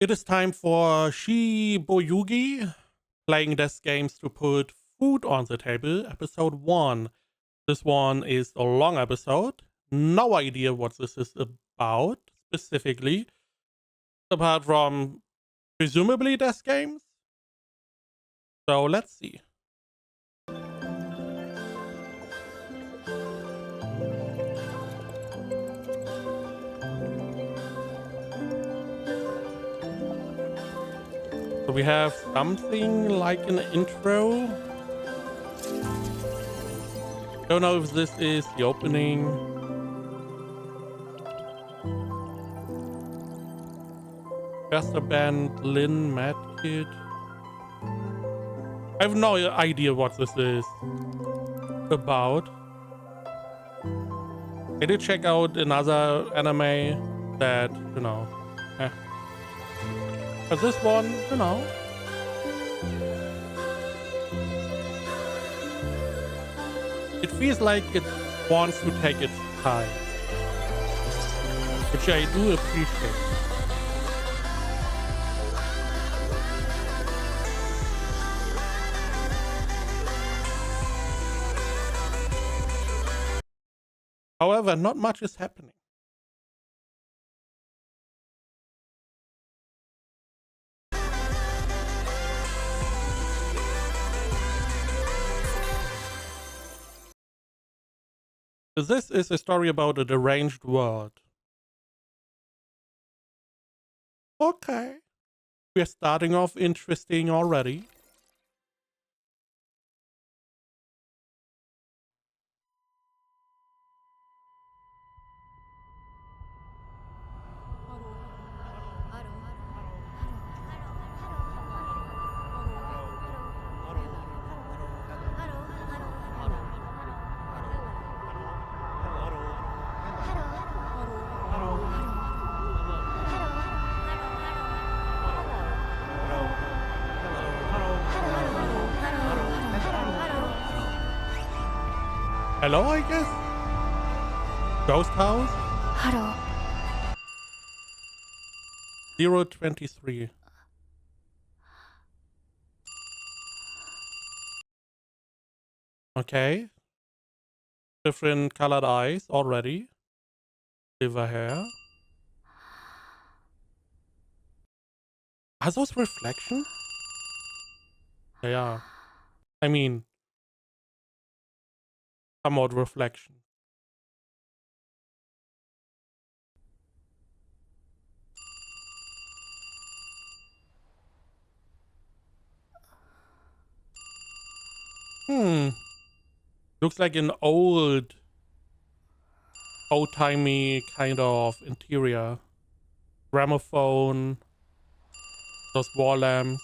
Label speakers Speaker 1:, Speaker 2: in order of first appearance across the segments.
Speaker 1: It is time for SHIBOYUGI, playing desk games to put food on the table, episode 1. This one is a long episode. No idea what this is about specifically, apart from presumably desk games. So let's see. So we have something like an intro. Don't know if this is the opening. Just a band, Lynn, Mad Kid. I have no idea what this is about. I did check out another anime that, but this one, it feels like it wants to take its time, which I do appreciate. However, not much is happening. This is a story about a deranged world. Okay. We're starting off interesting already. Hello, I guess? Ghost house?
Speaker 2: Hello.
Speaker 1: 023. Okay. Different colored eyes already. Silver hair. Are those reflections? Yeah. I mean, somewhat reflection. Looks like an old-timey kind of interior. Gramophone. Those wall lamps.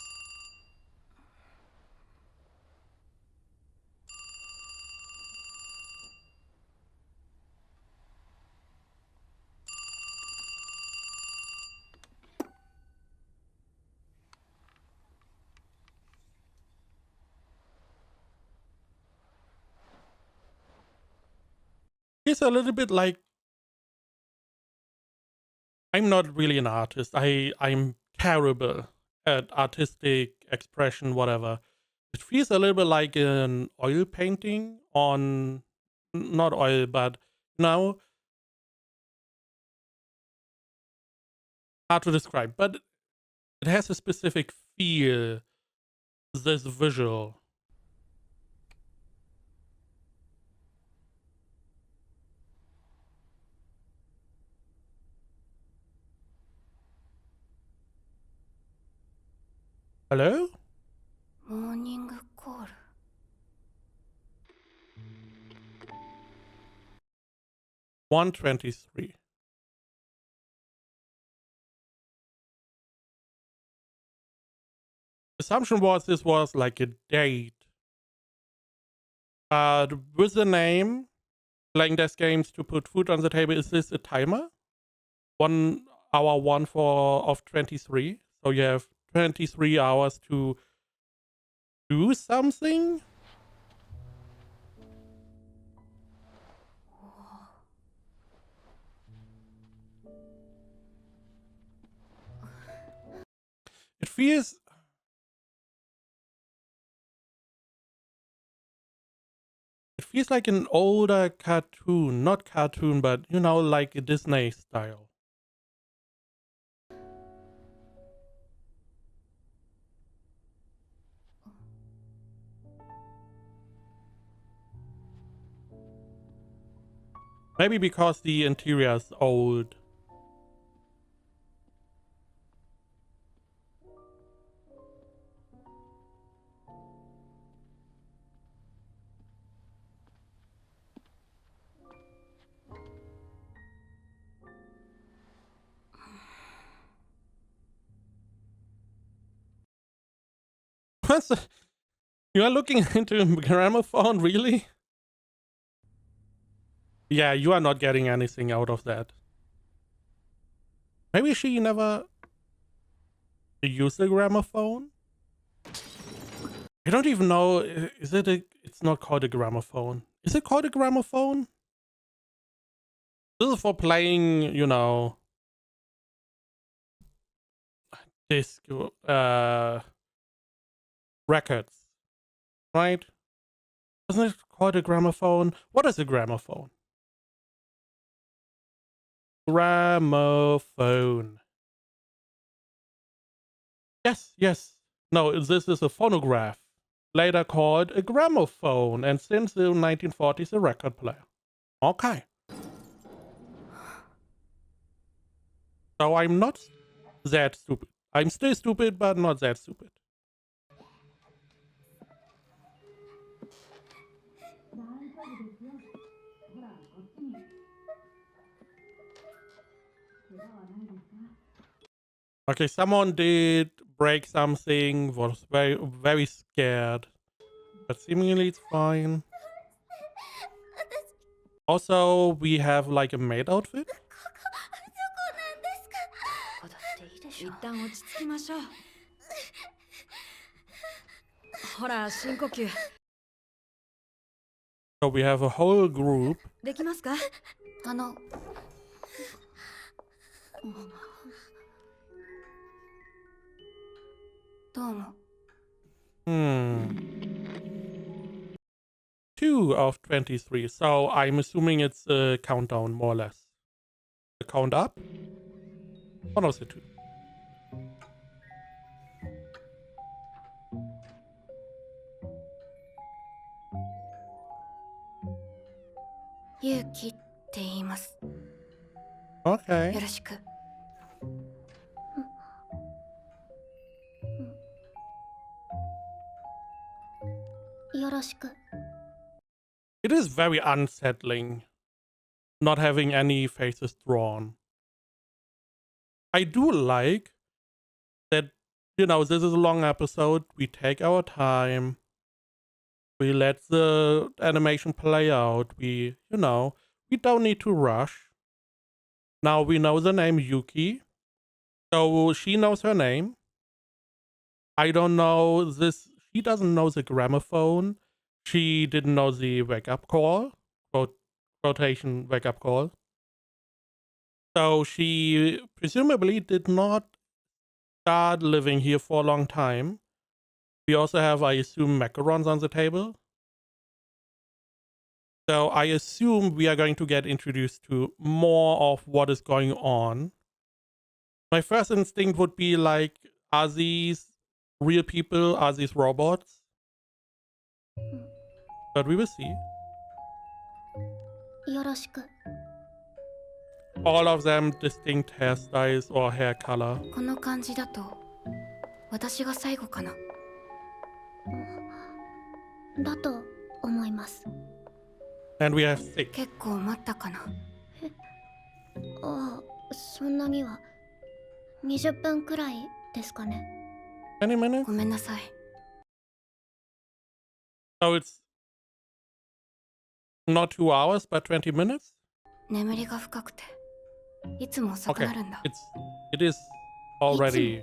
Speaker 1: It's a little bit like, I'm not really an artist. I'm terrible at artistic expression, whatever. It feels a little bit like an oil painting on, not oil, but hard to describe. But it has a specific feel, this visual. Hello?
Speaker 2: Morning call.
Speaker 1: One 23. Assumption was this was like a date. But with the name, playing desk games to put food on the table, is this a timer? 1 hour 1 of 23. So you have 23 hours to do something? feels... It feels like an older cartoon. Not cartoon, but, you know, like a Disney style. Maybe because the interior is old. You are looking into a gramophone, really? Yeah, you are not getting anything out of that. Maybe she never used a gramophone? I don't even know. Is it a... It's not called a gramophone. Is it called a gramophone? This is for playing, you know... disc... records. Right? Isn't it called a gramophone? What is a gramophone? Gramophone. Yes, yes. No, this is a phonograph. Later called a gramophone, and since the 1940s, a record player. Okay. So I'm not that stupid. I'm still stupid, but not that stupid. Okay, someone did break something, was very, very scared. But seemingly it's fine. Also, we have like a maid outfit.
Speaker 3: 一旦落ち着きましょう。ほら、深呼吸。
Speaker 1: So we have a whole group.
Speaker 3: できますか？
Speaker 2: どうも。
Speaker 1: 2 of 23. So I'm assuming it's a countdown, more or less. A count up? Oh no, it's a 2.
Speaker 2: Yuki って言います。
Speaker 1: Okay.
Speaker 2: よろしく。よろしく。
Speaker 1: It is very unsettling not having any faces drawn. I do like that, you know, this is a long episode. We take our time. We let the animation play out. We, you know, we don't need to rush. Now we know the name Yuki. So she knows her name. I don't know this. She doesn't know the gramophone. She didn't know the wake-up call. Quotation wake-up call. So she presumably did not start living here for a long time. We also have, I assume, macarons on the table. So I assume we are going to get introduced to more of what is going on. My first instinct would be like, are these real people? Are these robots? But we will see.
Speaker 2: よろしく。
Speaker 1: All of them distinct hairstyles or hair color.
Speaker 2: この感じだと私が最後かな。だと思います。
Speaker 1: And we have 6.
Speaker 2: 結構待ったかな。ああ、そんなには20分くらいですかね。
Speaker 1: Any minutes?
Speaker 2: ごめんなさい。
Speaker 1: So it's not 2 hours, but 20 minutes?
Speaker 2: 眠りが深くていつも遅く
Speaker 1: Okay,
Speaker 2: なるんだ。
Speaker 1: it is already...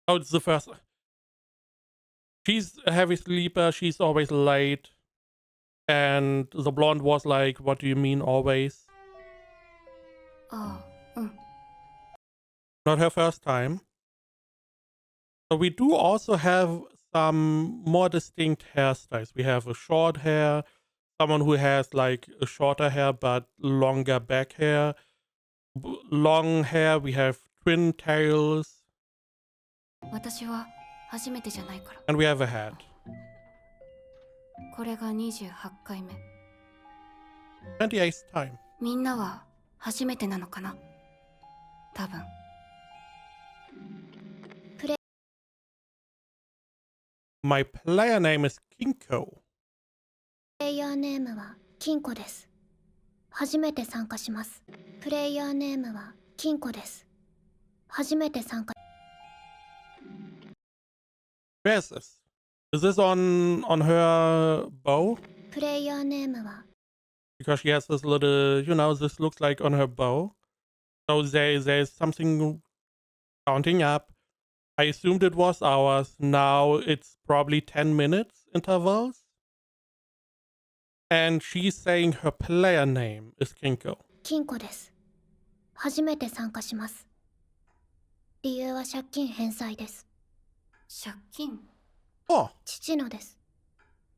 Speaker 1: Oh, it's the first... She's a heavy sleeper, she's always late. And the blonde was like, what do you mean always?
Speaker 2: ああ、うん。
Speaker 1: Not her first time. So we do also have some more distinct hairstyles. We have a short hair, someone who has like a shorter hair but longer back hair, long hair. We have twin tails,
Speaker 4: 私は初めてじゃないから。
Speaker 1: and we have a hat.
Speaker 4: これが28回目。
Speaker 1: 28th time.
Speaker 4: みんなは初めてなのかな？多分。
Speaker 1: My player name is Kinko.
Speaker 2: プレイヤーネームは金庫です。初めて参加します。プレイヤーネームは金庫です。初めて参加。
Speaker 1: Where is this? Is this on her bow?
Speaker 2: プレイヤーネームは
Speaker 1: Because she has this little, this looks like on her bow. So there's something counting up. I assumed it was hours. Now it's probably 10 minutes intervals. And she's saying her player name is Kinko.
Speaker 2: 金庫です。初めて参加します。理由は借金返済です。
Speaker 4: 借金。
Speaker 1: Oh,
Speaker 2: 父のです。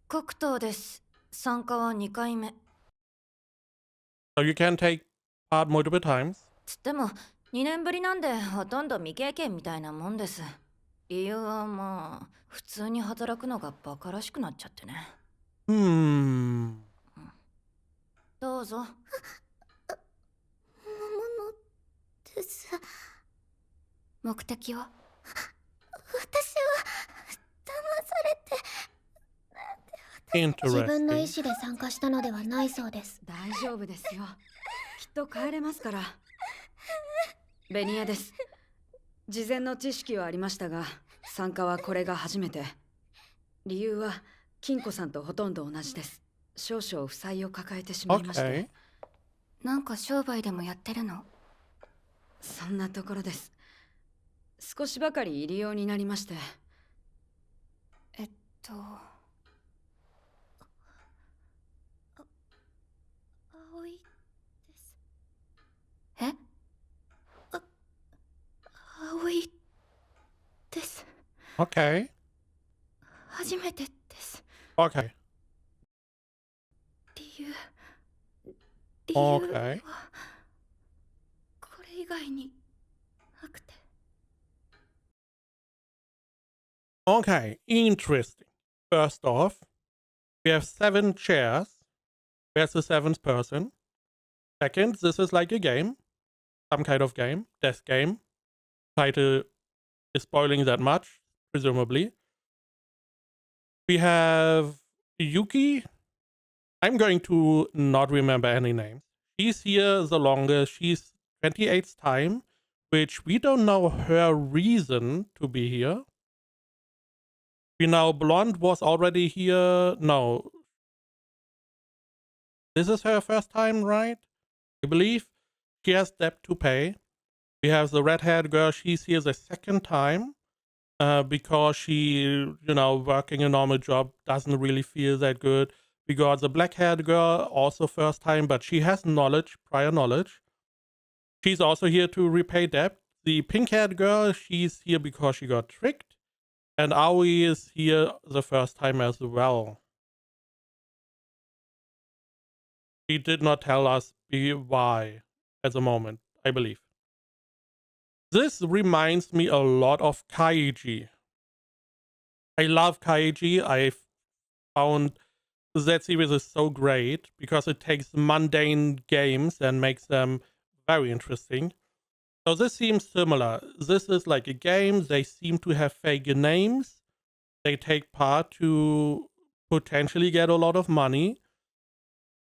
Speaker 4: 黒糖です。参加は2回目。
Speaker 1: so you can take part multiple times.
Speaker 4: つっても2年ぶりなんでほとんど未経験みたいなもんです。理由はまあ普通に働くのがバカらしくなっちゃってね。どうぞ。
Speaker 2: 桃野です。
Speaker 4: 目的は？
Speaker 2: 私は騙されて自分の意
Speaker 1: Interesting.
Speaker 2: 思で参加したのではないそうです。
Speaker 3: 大丈夫ですよ。きっと帰れますから。ベニヤです。事前の知識はありましたが、参加はこれが初めて。理由は金庫さんとほとんど同じです。少々負債を抱えてしまいまして。
Speaker 1: Okay.
Speaker 4: なんか商売でもやってるの？
Speaker 3: そんなところです。少しばかり入り用になりまして。
Speaker 2: 葵です。
Speaker 4: え？
Speaker 2: 葵です。
Speaker 1: Okay.
Speaker 2: 初めてです。
Speaker 1: Okay.
Speaker 2: 理由は
Speaker 1: Okay.
Speaker 2: これ以外になくて。
Speaker 1: Okay. Interesting. First off, we have 7 chairs. Where's the 7th person? Second, this is like a game. Some kind of game. Death game. Title is spoiling that much, presumably. We have Yuki. I'm going to not remember any names. She's here the longest. She's 28th time, which we don't know her reason to be here. We know Blonde was already here. No. This is her first time, right? I believe she has debt to pay. We have the red-haired girl. She's here the second time because she, working a normal job doesn't really feel that good. We got the black-haired girl, also first time, but she has knowledge, prior knowledge. She's also here to repay debt. The pink-haired girl, she's here because she got tricked. And Aoi is here the first time as well. She did not tell us why at the moment, I believe. This reminds me a lot of Kaiji. I love Kaiji. I found that series is so great because it takes mundane games and makes them very interesting. So this seems similar. This is like a game. They seem to have fake names. They take part to potentially get a lot of money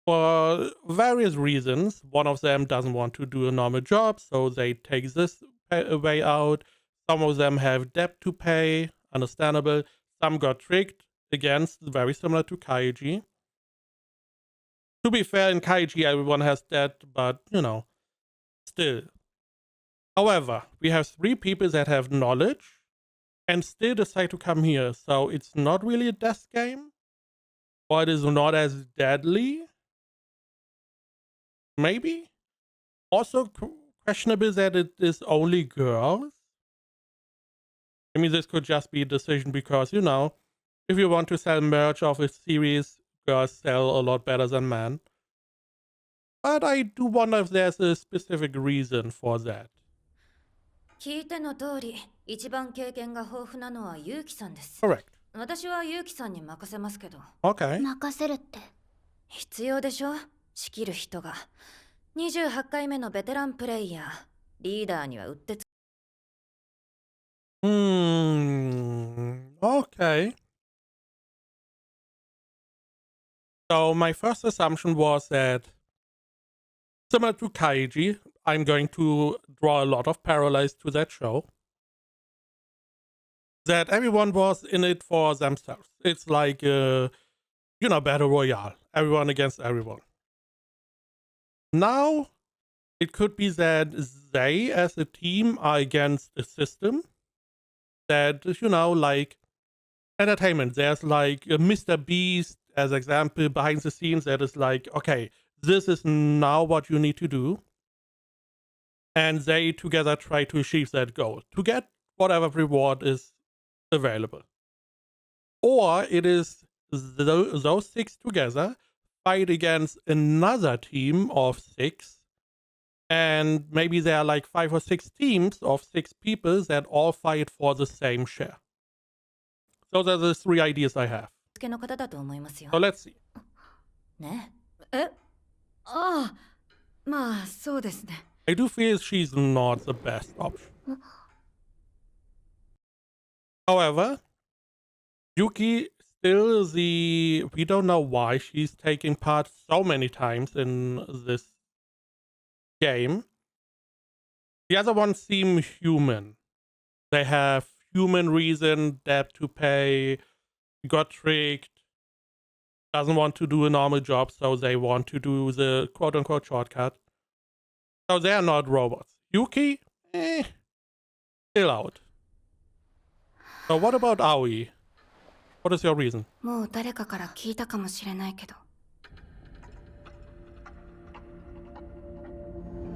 Speaker 1: for various reasons. One of them doesn't want to do a normal job, so they take this way out. Some of them have debt to pay, understandable. Some got tricked, again, very similar to Kaiji. To be fair, in Kaiji, everyone has debt, but, still. However, we have 3 people that have knowledge and still decide to come here, so it's not really a death game, or it is not as deadly. Maybe? Also questionable that it is only girls. I mean, this could just be a decision because, you know, if you want to sell merch of a series, girls sell a lot better than men. But I do wonder if there's a specific reason for that.
Speaker 4: 聞いての通り、一番経験が豊富なのはユウキさんです。
Speaker 1: Correct.
Speaker 4: 私はユウキさんに任せますけど。
Speaker 1: Okay.
Speaker 2: 任せるって。
Speaker 4: 必要でしょ、仕切る人が。28回目のベテランプレイヤー。リーダーにはうってつ。
Speaker 1: Okay. So my first assumption was that, similar to Kaiji, I'm going to draw a lot of parallels to that show. That everyone was in it for themselves. It's like, you know, Battle Royale. Everyone against everyone. Now, it could be that they, as a team, are against a system. That, you know, like entertainment. There's like a Mr. Beast, as example, behind the scenes that is like, okay, this is now what you need to do. And they together try to achieve that goal to get whatever reward is available. Or it is those six together fight against another team of six. And maybe there are like 5 or 6 teams of 6 people that all fight for the same share. Those are the 3 ideas I have.
Speaker 4: の方だと思いますよ。
Speaker 1: So let's see.
Speaker 4: ね。
Speaker 3: え、ああ、まあそうですね。
Speaker 1: I do feel she's not the best option. However, Yuki still we don't know why she's taking part so many times in this game. The other ones seem human. They have human reason, debt to pay, got tricked, doesn't want to do a normal job, so they want to do the quote-unquote shortcut. So they are not robots. Yuki? Still out. So what about Aoi? What is your reason?
Speaker 5: もう誰かから聞いたかもしれないけど、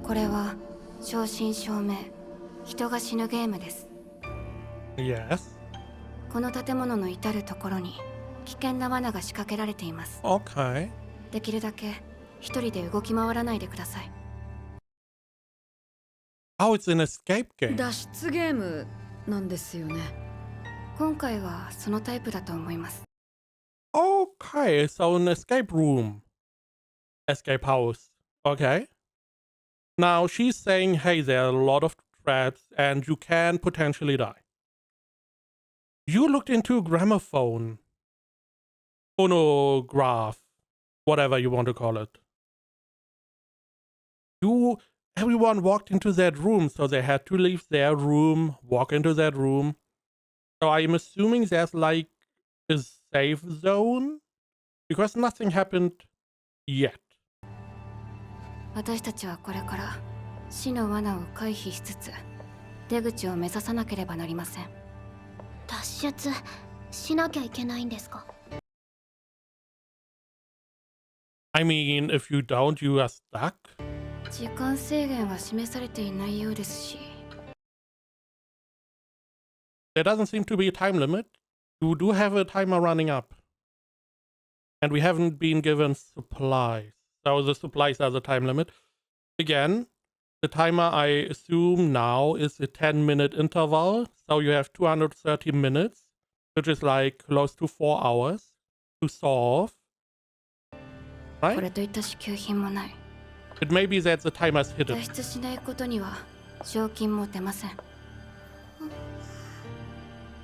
Speaker 5: これは正真正銘人が死ぬゲームです。
Speaker 1: Yes.
Speaker 5: この建物の至るところに危険な罠が仕掛けられています。
Speaker 1: Okay.
Speaker 5: できるだけ一人で動き回らないでください。
Speaker 1: Oh, it's an escape game.
Speaker 3: 脱出ゲームなんですよね。
Speaker 5: 今回はそのタイプだと思います。
Speaker 1: Okay, so an escape room. Escape house. Okay. Now she's saying, hey, there are a lot of threats and you can potentially die. You looked into a gramophone. Phonograph. Whatever you want to call it. Everyone walked into that room, so they had to leave their room, walk into that room. So I'm assuming there's like a safe zone? Because nothing happened yet.
Speaker 5: 私たちはこれから死の罠を回避しつつ出口を目指さなければなりません。
Speaker 2: 脱出しなきゃいけないんですか？
Speaker 1: I mean, if you don't, you are stuck.
Speaker 5: 時間制限は示されていないようですし。
Speaker 1: There doesn't seem to be a time limit. You do have a timer running up. And we haven't been given supplies. So the supplies are the time limit. Again, the timer I assume now is a 10-minute interval. So you have 230 minutes, which is like close to 4 hours to solve.
Speaker 5: こ
Speaker 1: Right?
Speaker 5: れといった支給品もない。
Speaker 1: It may be that the timer's hidden.
Speaker 5: 脱出しないことには賞金も出ません。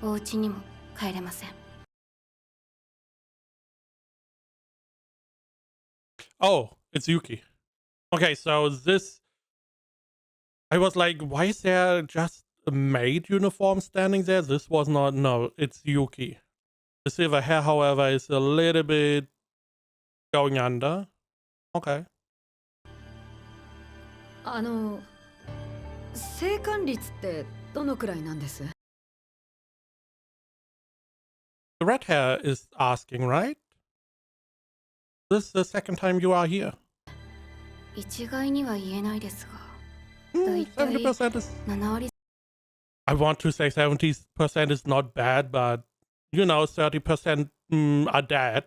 Speaker 5: お家にも帰れません。
Speaker 1: Oh, it's Yuki. Okay, so this... I was like, why is there just a maid uniform standing there? This was not... No, it's Yuki. The silver hair, however, is a little bit going under. Okay.
Speaker 3: 生還率ってどのくらいなんです？
Speaker 1: The red hair is asking, right? This is the second time you are here.
Speaker 5: 一概には言えないですが、だいたい
Speaker 1: 70% is...
Speaker 5: 7割
Speaker 1: I want to say 70% is not bad, but 30% are dead.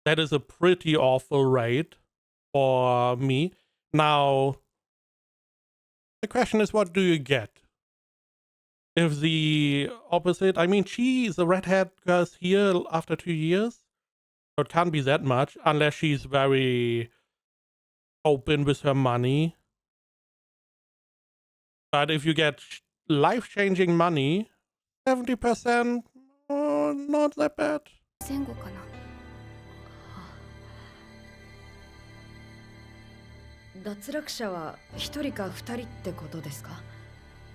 Speaker 1: That is a pretty awful rate for me. Now, the question is, what do you get? If the opposite, I mean, the redhead girl's here after 2 years, so it can't be that much, unless she's very open with her money. But if you get life-changing money, 70%, not that bad.
Speaker 5: 前後かな。
Speaker 3: 脱落者は1人か2人ってことですか？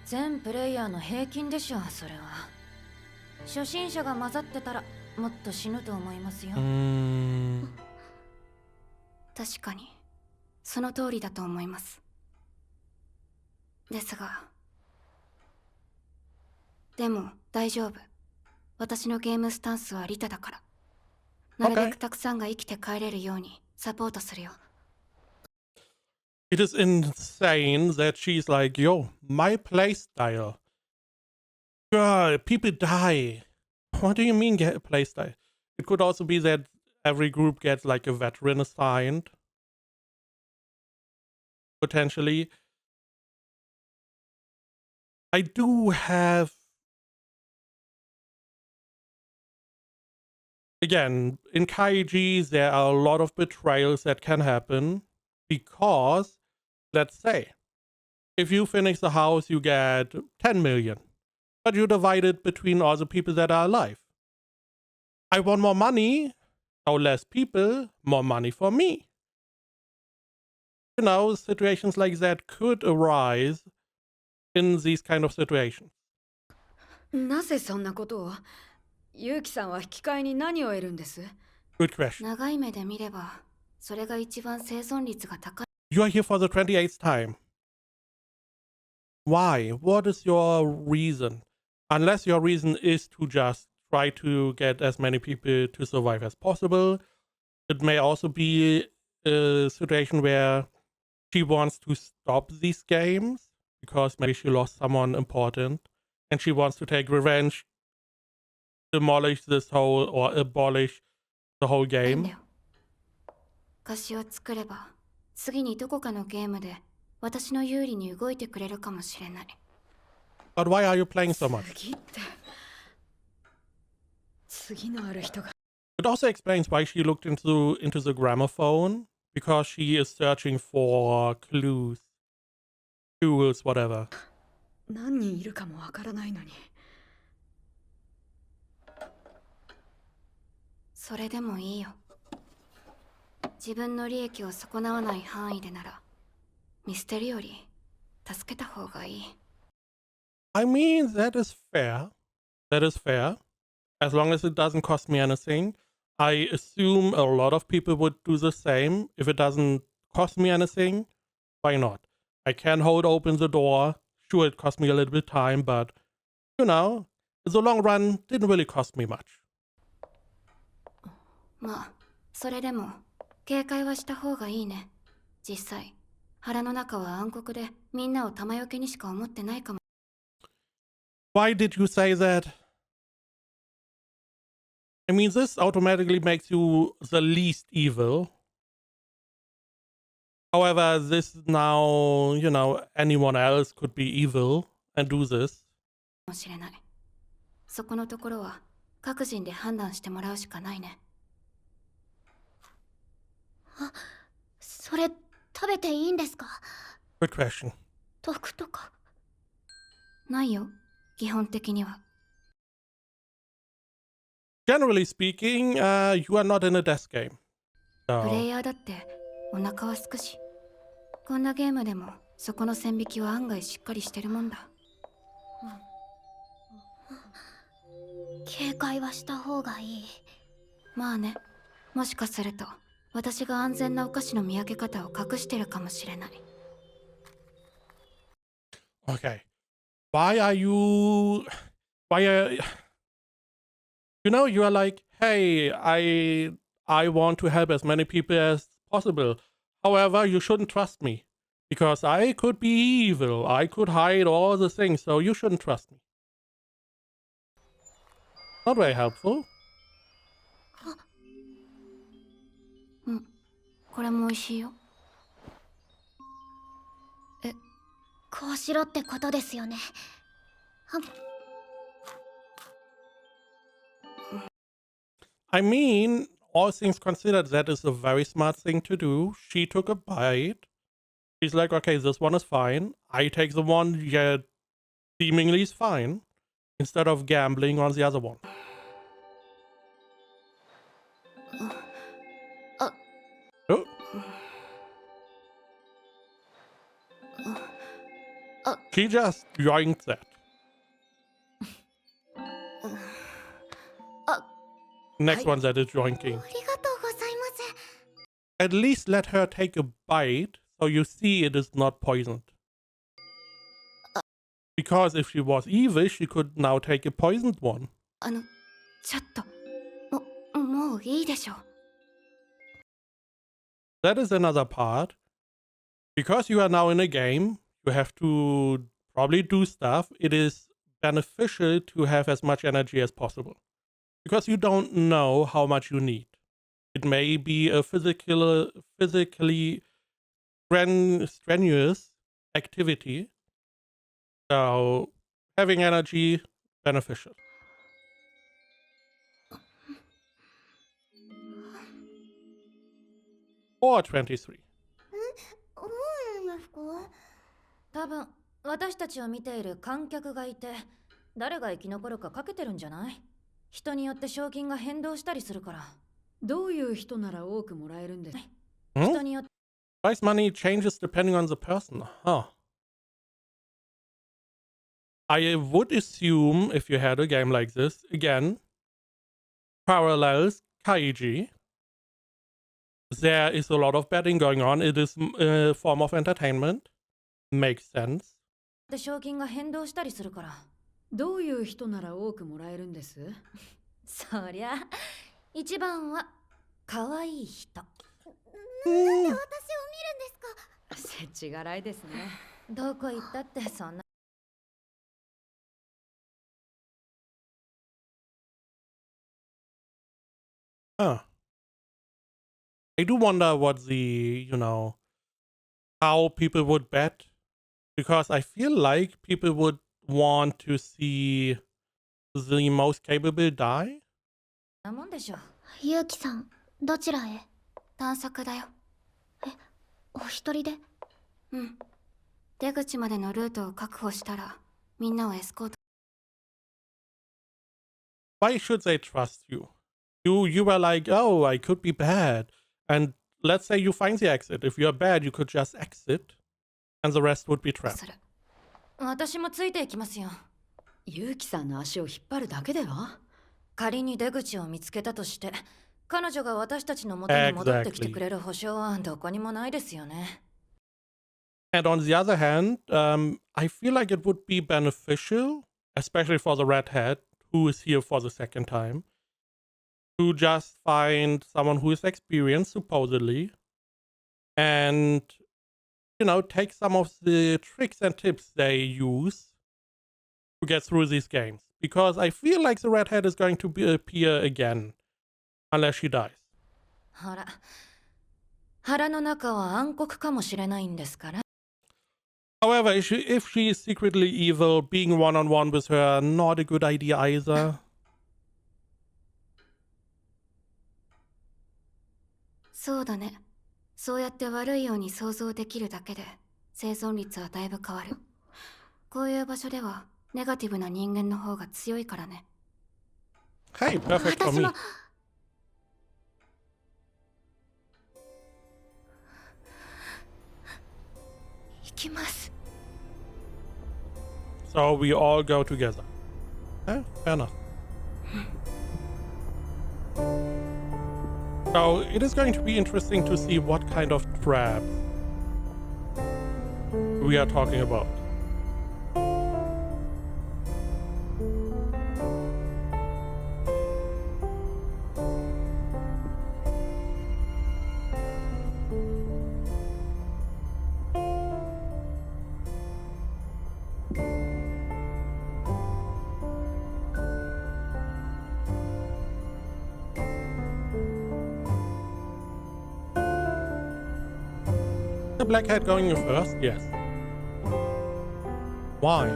Speaker 4: 全プレイヤーの平均でしょ、それは。初心者が混ざってたらもっと死ぬと思いますよ。
Speaker 5: 確かにその通りだと思います。ですが、でも大丈夫。私のゲームスタンスはリタだから。なるべくたくさんが生きて帰れるようにサポートするよ。
Speaker 1: It is insane that she's like, yo, my playstyle. Girl, people die. What do you mean get a playstyle? It could also be that every group gets like a veteran assigned. Potentially. I do have... Again, in Kaiji, there are a lot of betrayals that can happen. Because, let's say, if you finish the house, you get 10 million. But you divide it between all the people that are alive. I want more money, so less people, more money for me. Situations like that could arise in these kind of situations.
Speaker 3: なぜそんなことを？ユウキさんは引き換えに何を得るんです？
Speaker 1: Good question.
Speaker 5: 長い目で見れば、それが一番生存率が高い。
Speaker 1: You are here for the 28th time. Why? What is your reason? Unless your reason is to just try to get as many people to survive as possible. It may also be a situation where she wants to stop these games because maybe she lost someone important and she wants to take revenge, demolish this whole or abolish the whole game.
Speaker 5: 歌詞を作れば、次にどこかのゲームで私の有利に動いてくれるかもしれない。
Speaker 1: But why are you playing so much?
Speaker 3: 次って。次のある人が。
Speaker 1: It also explains why she looked into the gramophone, because she is searching for clues, tools, whatever.
Speaker 3: 何人いるかもわからないのに。
Speaker 5: それでもいいよ。自分の利益を損なわない範囲でなら、見捨てるより助けた方がいい。
Speaker 1: I mean, that is fair. That is fair. As long as it doesn't cost me anything. I assume a lot of people would do the same. If it doesn't cost me anything, why not? I can hold open the door. Sure, it cost me a little bit of time, but, in the long run, didn't really cost me much.
Speaker 5: まあ、それでも警戒はした方がいいね。実際、腹の中は暗黒でみんなを弾よけにしか思ってないかも。
Speaker 1: Why did you say that? I mean, this automatically makes you the least evil. However, this now, anyone else could be evil and do this.
Speaker 5: かもしれない。そこのところは各人で判断してもらうしかないね。
Speaker 2: あ、それ食べていいんですか？
Speaker 1: Good question.
Speaker 2: 毒とか。
Speaker 5: ないよ、基本的には。
Speaker 1: Generally speaking, you are not in a death game.
Speaker 5: プレイ
Speaker 1: So,
Speaker 5: ヤーだってお腹はすくし、こんなゲームでもそこの線引きは案外しっかりしてるもんだ。
Speaker 2: 警戒はした方がいい。
Speaker 5: まあね、もしかすると私が安全なお菓子の見分け方を隠してるかもしれない。
Speaker 1: okay. Why are you... Why are... you are like, hey, I want to help as many people as possible. However, you shouldn't trust me. Because I could be evil. I could hide all the things, so you shouldn't trust me. Not very helpful.
Speaker 5: これも美味しいよ。
Speaker 2: こうしろってことですよね。
Speaker 1: I mean, all things considered, that is a very smart thing to do. She took a bite. She's like, okay, this one is fine. I take the one that seemingly is fine, instead of gambling on the other one. Oh. She just yoinked that. Next one that is yoinking.
Speaker 2: ありがとうございます。
Speaker 1: At least let her take a bite so you see it is not poisoned. Because if she was evil, she could now take a poisoned one.
Speaker 5: ちょっともういいでしょ。
Speaker 1: That is another part. Because you are now in a game, you have to probably do stuff. It is beneficial to have as much energy as possible. Because you don't know how much you need. It may be a physically strenuous activity. So having energy, beneficial. Or 23.
Speaker 2: うんですか？
Speaker 4: 多分私たちを見ている観客がいて、誰が生き残るかかけてるんじゃない？人によって賞金が変動したりするから。
Speaker 3: どういう人なら多くもらえるんです？
Speaker 4: 人によって
Speaker 1: Prize money changes depending on the person. Huh. I would assume if you had a game like this, again, parallels Kaiji. There is a lot of betting going on. It is a form of entertainment. Makes sense.
Speaker 4: 賞金が変動したりするから。
Speaker 3: どういう人なら多くもらえるんです？
Speaker 4: そりゃ一番は可愛い人。
Speaker 2: なんで私を見るんですか？
Speaker 3: せちがらいですね。
Speaker 4: どこ行ったってそんな。
Speaker 1: Huh. I do wonder what how people would bet. Because I feel like people would want to see the most capable die.
Speaker 4: なもんでしょ。
Speaker 2: ゆうきさん、どちらへ？
Speaker 5: 探索だよ。
Speaker 2: お一人で？
Speaker 5: うん。出口までのルートを確保したら、みんなをエスコート。
Speaker 1: Why should they trust you? You were like, oh, I could be bad. And let's say you find the exit. If you're bad, you could just exit. And the rest would be trapped.
Speaker 4: 私もついていきますよ。
Speaker 3: ゆうきさんの足を引っ張るだけでは？
Speaker 4: 仮に出口を見つけたとして、彼女が私たちの元に戻ってきてくれる保証はどこにもないですよね。
Speaker 1: And on the other hand, I feel like it would be beneficial, especially for the redhead, who is here for the second time, to just find someone who is experienced, supposedly, and, take some of the tricks and tips they use to get through these games. Because I feel like the redhead is going to appear again, unless she dies.
Speaker 4: ほら、腹の中は暗黒かもしれないんですから。
Speaker 1: However, if she is secretly evil, being one-on-one with her, not a good idea either.
Speaker 5: そうだね。そうやって悪いように想像できるだけで生存率はだいぶ変わる。こういう場所ではネガティブな人間の方が強いからね。
Speaker 1: Hey, perfect for me.
Speaker 5: 行きます。
Speaker 1: So we all go together. Fair enough. So it is going to be interesting to see what kind of traps we are talking about. black hat going first? Yes. Why?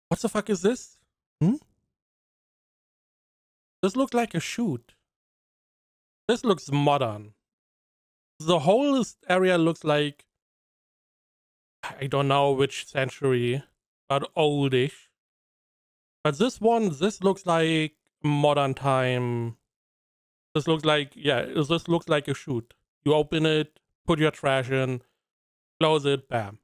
Speaker 1: What the fuck is this? Hmm? This looks like a shoot. This looks modern. The whole area looks like, I don't know which century, but oldish. But this looks like modern time. This looks like, yeah, this looks like a shoot. You open it, put your trash in, close it, bam.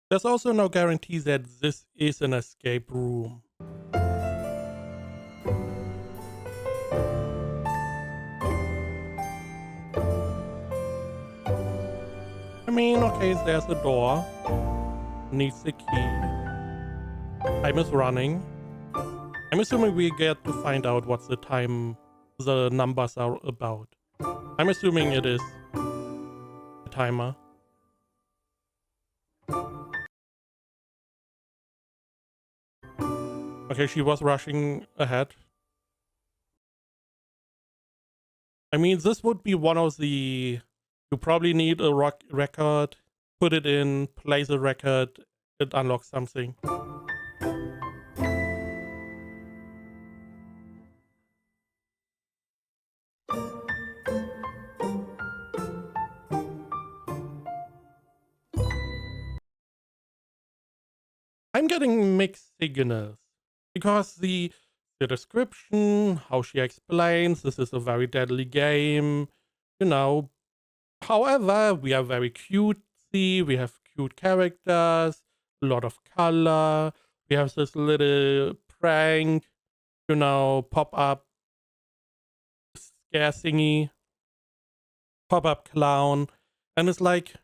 Speaker 1: There's also no guarantee that this is an escape room. I mean, okay, there's a door. Needs the key. Time is running. I'm assuming we get to find out what the numbers are about. I'm assuming it is a timer. Okay, she was rushing ahead. I mean, this would be one of the... You probably need a record, put it in, play the record, it unlocks something. I'm getting mixed signals because the description, how she explains, this is a very deadly game, you know. However, we are very cutesy, we have cute characters, a lot of color, we have this little prank, you know, pop-up scare thingy, pop-up clown, and it's like,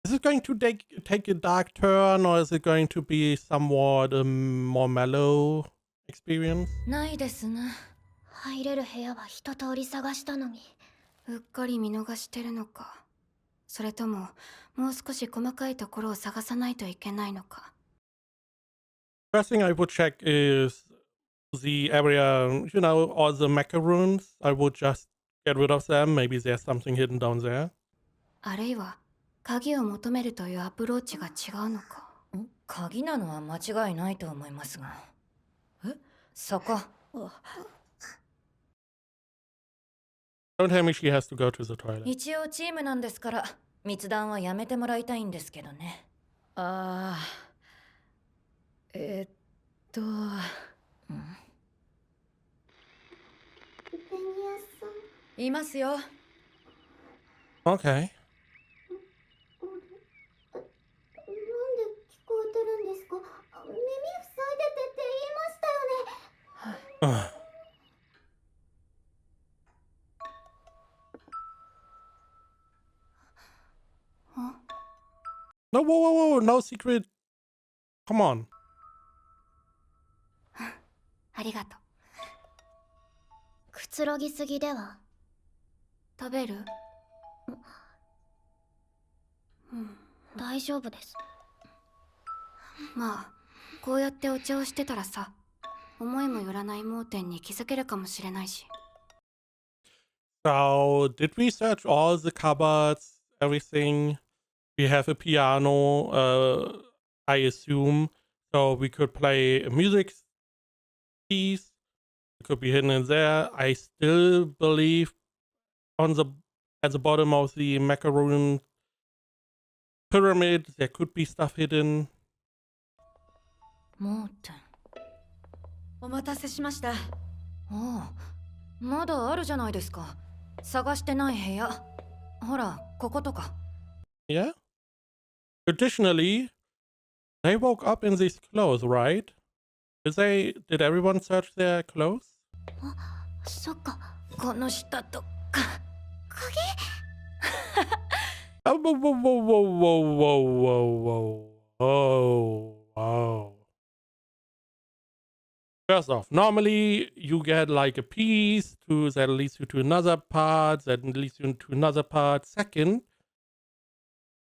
Speaker 1: is it going to take a dark turn, or is it going to be somewhat a more mellow experience?
Speaker 4: ないですね。
Speaker 2: 入れる部屋は一通り探したのに。
Speaker 5: うっかり見逃してるのか。それとも、もう少し細かいところを探さないといけないのか。
Speaker 1: First thing I would check is the area, you know, all the macaroons. I would just get rid of them. Maybe there's something hidden down there.
Speaker 5: あるいは、鍵を求めるというアプローチが違うのか。
Speaker 4: 鍵なのは間違いないと思いますが。え、そこ。
Speaker 1: Don't tell me she has to go to the toilet.
Speaker 4: 一応チームなんですから密談はやめてもらいたいんですけどね。ああ、うん、いますよ。
Speaker 1: Okay.
Speaker 2: 聞こえてるんですか？耳塞いでてって言いましたよね。
Speaker 1: No, whoa, no secret. Come on.
Speaker 5: ありがとう。
Speaker 2: くつろぎすぎでは。
Speaker 5: 食べる？
Speaker 2: 大丈夫です。
Speaker 5: まあ、こうやってお茶をしてたらさ、思いもよらない盲点に気づけるかもしれないし。
Speaker 1: So, did we search all the cupboards, everything? We have a piano, I assume. So we could play a music piece. It could be hidden in there. I still believe at the bottom of the macaroon pyramid there could be stuff hidden.
Speaker 4: 盲点。
Speaker 3: お待たせしました。
Speaker 4: ああ、まだあるじゃないですか。探してない部屋。ほら、こことか。
Speaker 1: Yeah? Traditionally, they woke up in these clothes, right? Did everyone search their clothes?
Speaker 2: そっか。
Speaker 4: この下とか。
Speaker 2: 鍵？
Speaker 1: Oh, whoa, whoa, whoa, whoa, whoa, whoa, whoa, whoa, whoa. First off, normally you get like a piece that leads you to another part, that leads you to another part. Second,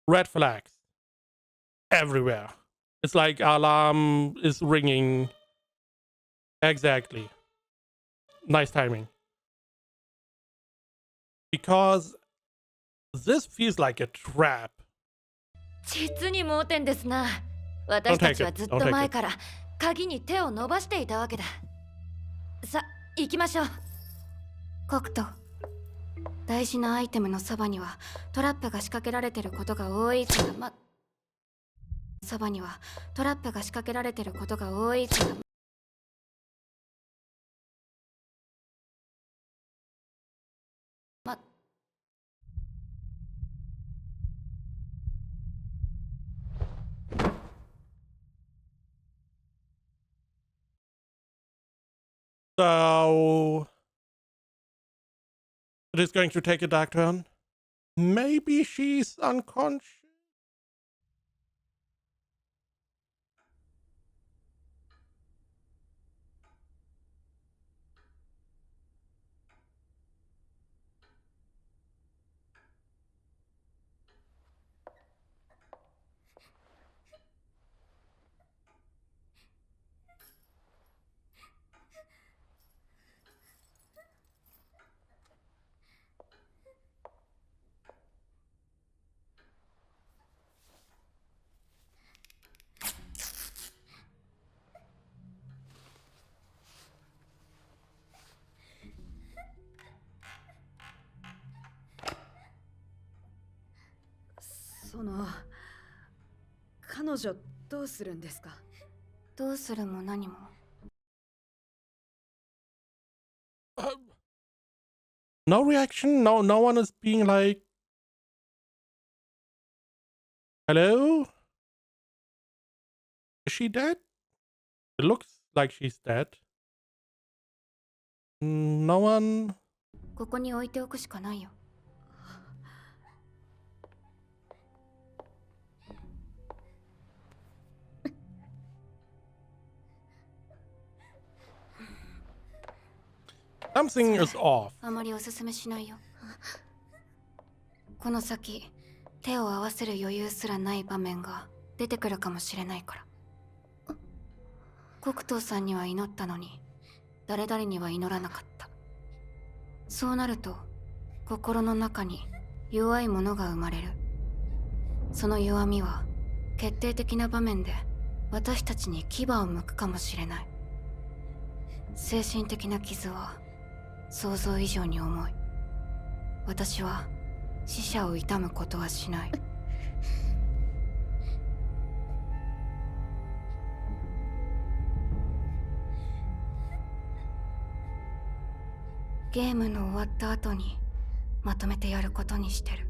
Speaker 1: red flags everywhere. It's like alarm is ringing. Exactly. Nice timing. Because this feels like a trap.
Speaker 4: 実に盲点ですな。私たちはずっと前から鍵に手を伸ばしていたわけだ。さ、行きましょう。
Speaker 5: コクト、大事なアイテムのそばにはトラップが仕掛けられてることが多いから、そばにはトラップが仕掛けられてることが多いから。
Speaker 1: So it is going to take a dark turn. Maybe she's unconscious.
Speaker 3: “彼女どうするんですか?”
Speaker 5: どうするも何も。
Speaker 1: No reaction. No one is being like, hello? Is she dead? It looks like she's dead. No one.
Speaker 5: ここに置いておくしかないよ。
Speaker 1: Something is off.
Speaker 5: あまりおすすめしないよ。この先、手を合わせる余裕すらない場面が出てくるかもしれないから。黒糖さんには祈ったのに、誰々には祈らなかった。そうなると、心の中に弱いものが生まれる。その弱みは、決定的な場面で私たちに牙を向くかもしれない。精神的な傷は、想像以上に重い。私は死者を悼むことはしない。ゲームの終わった後にまとめてやることにしてる。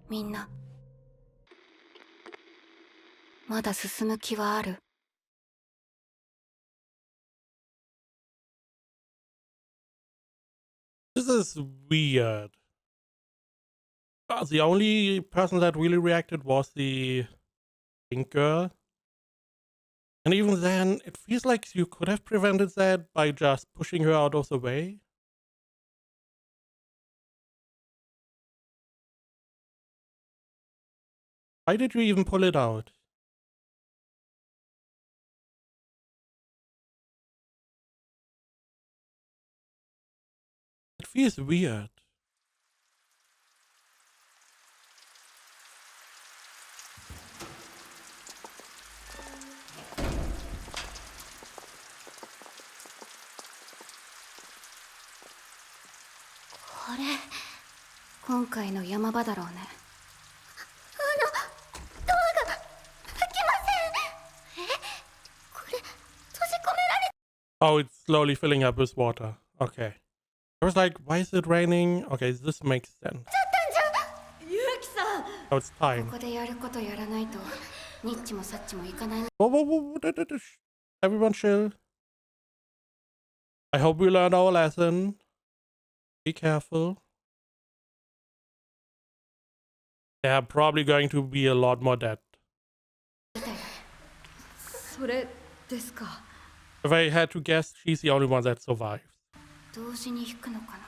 Speaker 5: みんなまだ進む気はある？
Speaker 1: This is weird. The only person that really reacted was the pink girl. And even then, it feels like you could have prevented that by just pushing her out of the way. Why did you even pull it out? It feels weird.
Speaker 5: これ今回の山場だろうね。
Speaker 2: ドアが開きません。これ閉じ込められ。
Speaker 1: Oh, it's slowly filling up with water. Okay. I was like, why is it raining? Okay, this makes sense.
Speaker 3: ユウキさん
Speaker 1: Oh, it's time.
Speaker 5: ここでやることやらないとニッチもサッチもいかない。
Speaker 1: Everyone chill. I hope we learned our lesson. Be careful. There are probably going to be a lot more dead.
Speaker 3: それですか。
Speaker 1: If I had to guess, she's the only one that survives.
Speaker 5: 同時に引くのかな。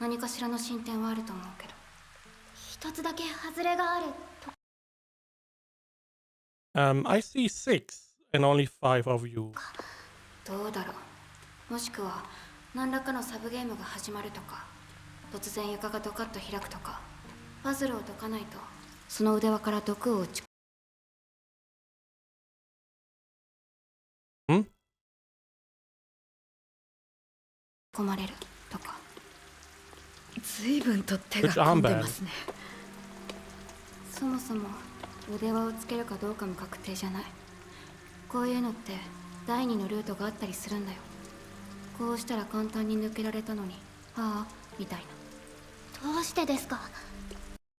Speaker 5: 何かしらの進展はあると思うけど。
Speaker 2: 一つだけ外れがあると。
Speaker 1: I see 6 and only 5 of you.
Speaker 5: どうだろう。もしくは何らかのサブゲームが始まるとか、突然床がドカッと開くとか、パズルを解かないとその腕輪から毒を打ち込まれるとか。
Speaker 3: 随分と手が込んでますね。
Speaker 5: そもそも腕輪をつけるかどうかも確定じゃない。こういうのって第二のルートがあったりするんだよ。こうしたら簡単に抜けられたのに、ああみたいな。
Speaker 2: どうしてですか？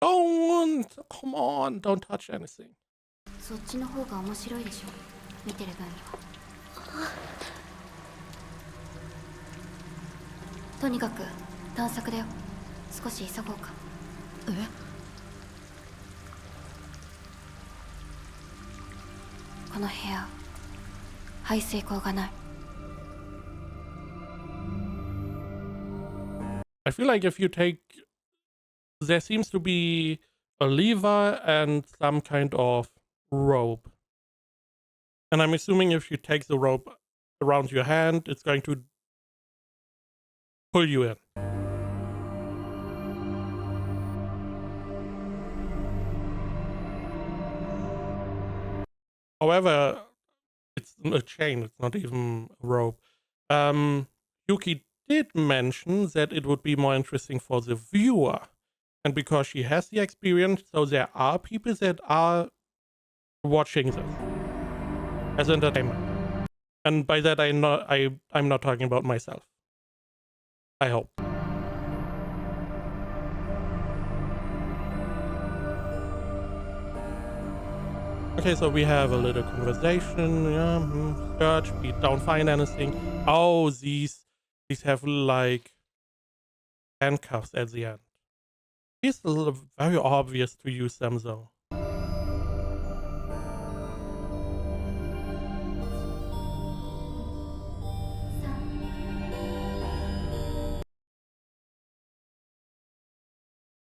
Speaker 1: Don't! Come on, don't touch anything.
Speaker 5: そっちの方が面白いでしょ、見てる分には。とにかく探索だよ。少し急ごうか。この部屋排水口がない。
Speaker 1: I feel like if you take... There seems to be a lever and some kind of rope. And I'm assuming if you take the rope around your hand, it's going to pull you in. However, it's a chain, it's not even a rope. Yuki did mention that it would be more interesting for the viewer. And because she has the experience, so there are people that are watching this as entertainment. And by that I'm not talking about myself. I hope. Okay, so we have a little conversation. Yeah, search. We don't find anything. Oh, these have like handcuffs at the end. It's very obvious to use them though.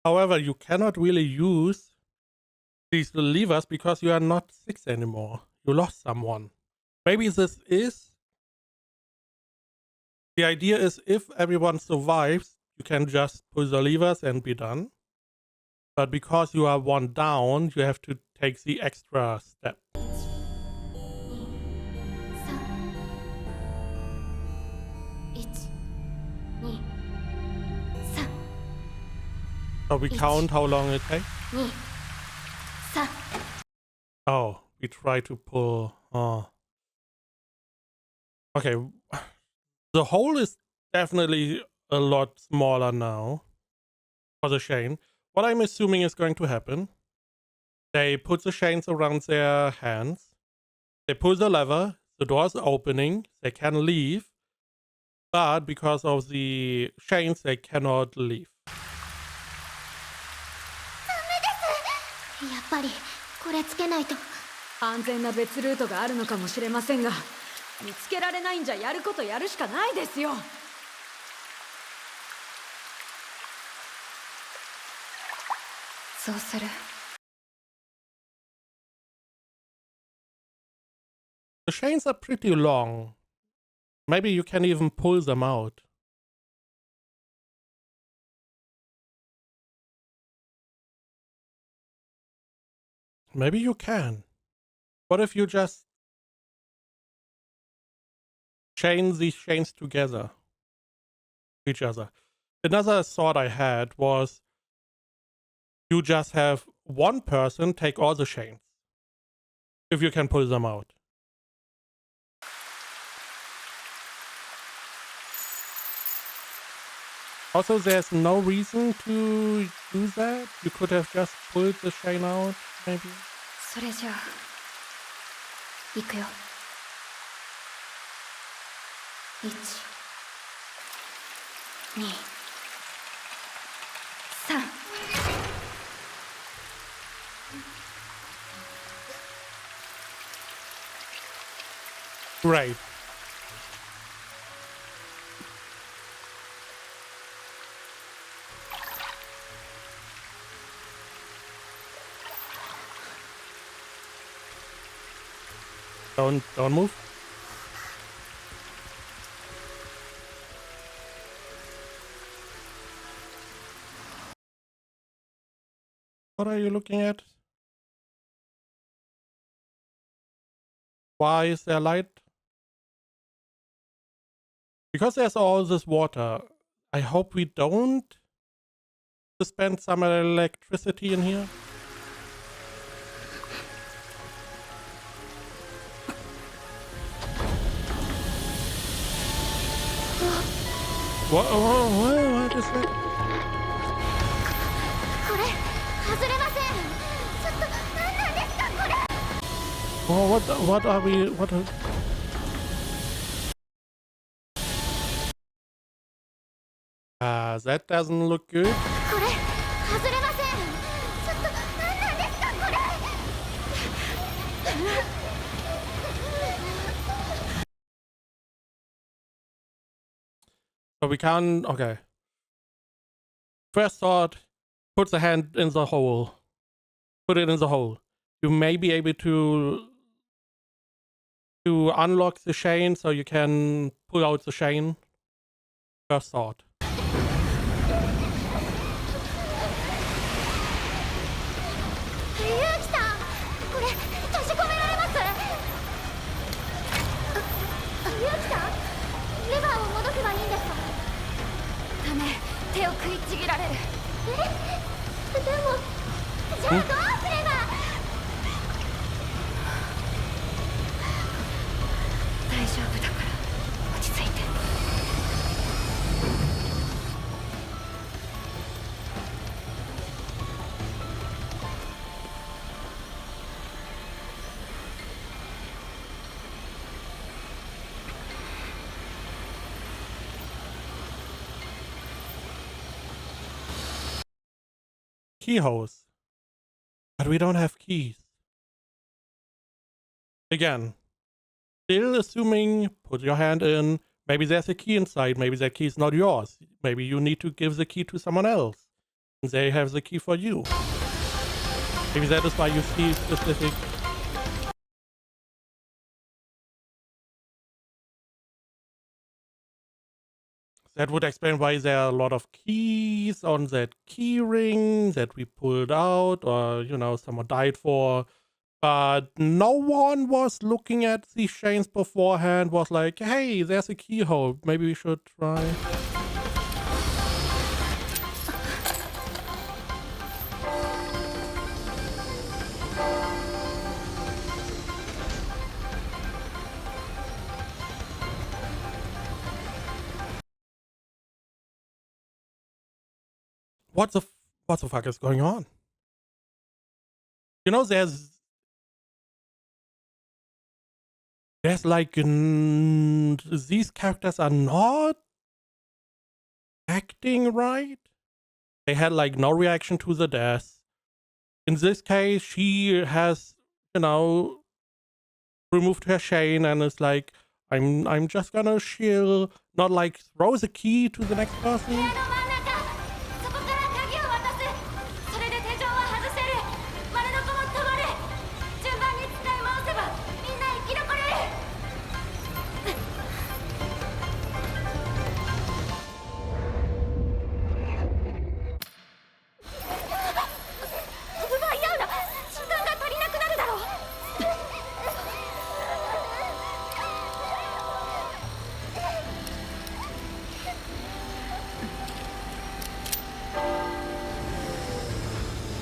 Speaker 1: However, you cannot really use these levers because you are not 6 anymore. You lost someone. Maybe this is... The idea is if everyone survives, you can just pull the levers and be done. But because you are one down, you have to take the extra step. So we count how long it takes? Oh, we try to pull... Okay. The hole is definitely a lot smaller now for the chain. What I'm assuming is going to happen, they put the chains around their hands, they pull the lever, the door is opening, they can leave, but because of the chains, they cannot leave.
Speaker 2: やっぱりこれつけないと。
Speaker 3: 安全な別ルートがあるのかもしれませんが、見つけられないんじゃやることやるしかないですよ。
Speaker 5: そうする。
Speaker 1: The chains are pretty long. Maybe you can even pull them out. Maybe you can. What if you just chain these chains together to each other? Another thought I had was you just have one person take all the chains, if you can pull them out. Also, there's no reason to do that. You could have just pulled the chain out, maybe.
Speaker 5: それじゃあ行くよ。1、2、3。
Speaker 1: Great. Don't move. What are you looking at? Why is there light? Because there's all this water. I hope we don't suspend some electricity in here. What is that?
Speaker 2: これ外れません。ちょっと何なんですかこれ。
Speaker 1: Oh, what are we? What? That doesn't look good.
Speaker 2: これ外れません。ちょっと何なんですかこれ。
Speaker 1: So we can't. Okay. First thought: put the hand in the hole. Put it in the hole. You may be able to unlock the chain, so you can pull out the chain. First thought.
Speaker 2: ゆうきさん、これ閉じ込められます。ゆうきさん、レバーを戻せばいいんですか。
Speaker 5: ダメ、手を食いちぎられる。
Speaker 2: でも、じゃあどうすれば。
Speaker 5: 大丈夫だから落ち着いて。
Speaker 1: Keyholes. But we don't have keys. Again. Still assuming, put your hand in. Maybe there's a key inside. Maybe that key is not yours. Maybe you need to give the key to someone else. And they have the key for you. Maybe that is why you see specific. That would explain why there are a lot of keys on that key ring that we pulled out, or, you know, someone died for. But no one was looking at these chains beforehand, was like, hey, there's a keyhole. Maybe we should try. What the fuck is going on? You know, there's like these characters are not acting right. They had like no reaction to the death. In this case, she has, you know, removed her chain and is like, I'm just gonna chill, not like throw the key to the next person.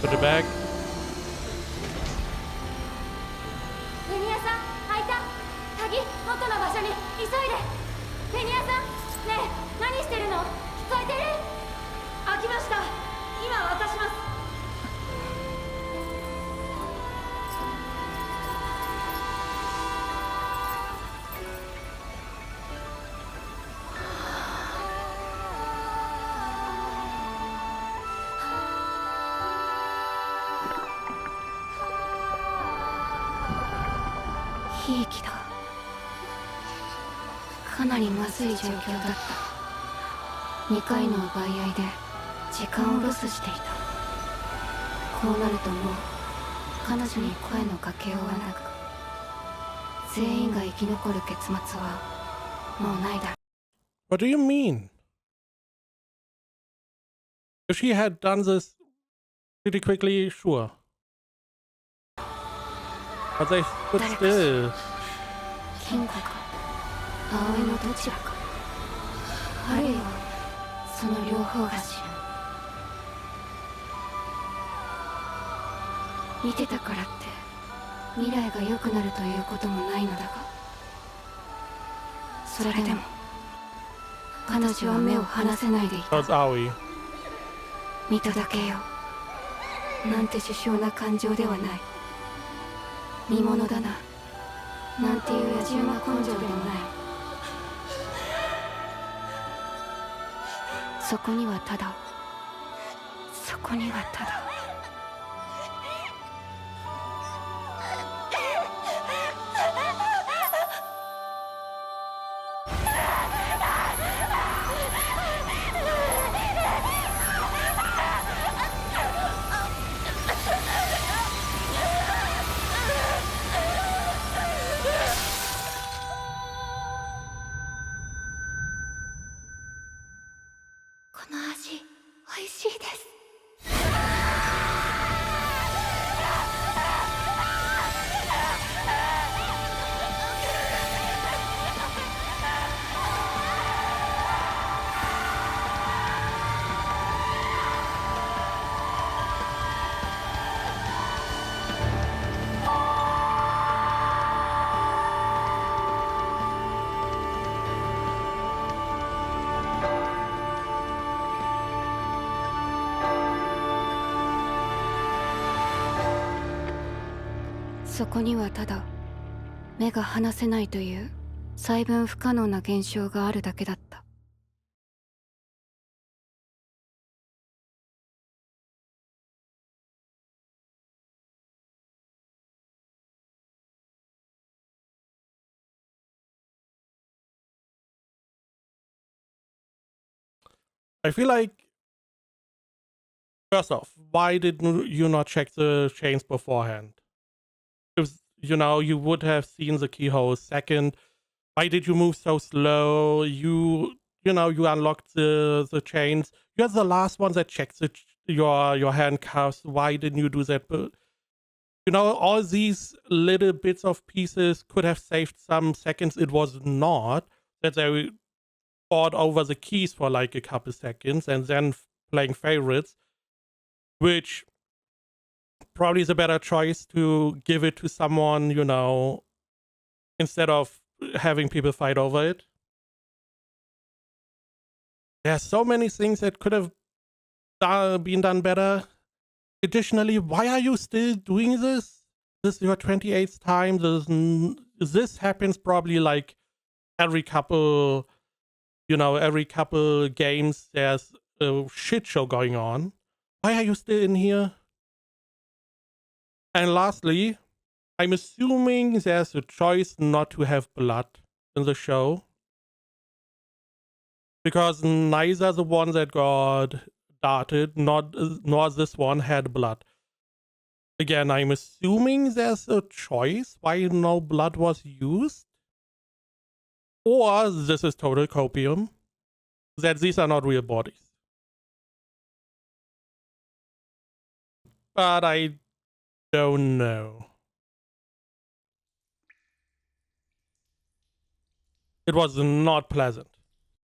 Speaker 1: Put it back.
Speaker 2: ベニヤさん、開いた。鍵、元の場所に急いで。ベニヤさん、ねえ、何してるの？聞こえてる？
Speaker 3: 開きました。今渡します。
Speaker 5: 悲劇だ。かなりまずい状況だった。2回の奪い合いで時間をロスしていた。こうなるともう彼女に声のかけようはなく、全員が生き残る結末はもうないだろう。
Speaker 1: What do you mean? If she had done this pretty quickly, sure. But they stood still.
Speaker 5: 金庫か葵のどちらか、あるいはその両方が知る。見てたからって未来が良くなるということもないのだが、それでも彼女は目を離せないでいた。
Speaker 1: That's Aoi.
Speaker 5: 見ただけよ。なんて殊勝な感情ではない。見物だな。なんていう野獣な根性でもない。そこにはただこの味美味しいです。そこにはただ目が離せないという細分不可能な現象があるだけだった。
Speaker 1: I feel like, first off, why did you not check the chains beforehand? If, you would have seen the keyhole. Second, why did you move so slow? You unlocked the chains. You're the last one that checked your handcuffs. Why didn't you do that? But, all these little bits of pieces could have saved some seconds. It was not that they fought over the keys for like a couple seconds and then playing favorites, which probably is a better choice to give it to someone, instead of having people fight over it. There's so many things that could have been done better. Additionally, why are you still doing this? This is your 28th time. This happens probably like every couple games. There's a shit show going on. Why are you still in here? And lastly, I'm assuming there's a choice not to have blood in the show, because neither the one that got darted nor this one had blood. Again, I'm assuming there's a choice why no blood was used, or this is total copium, that these are not real bodies. But I don't know. It was not pleasant.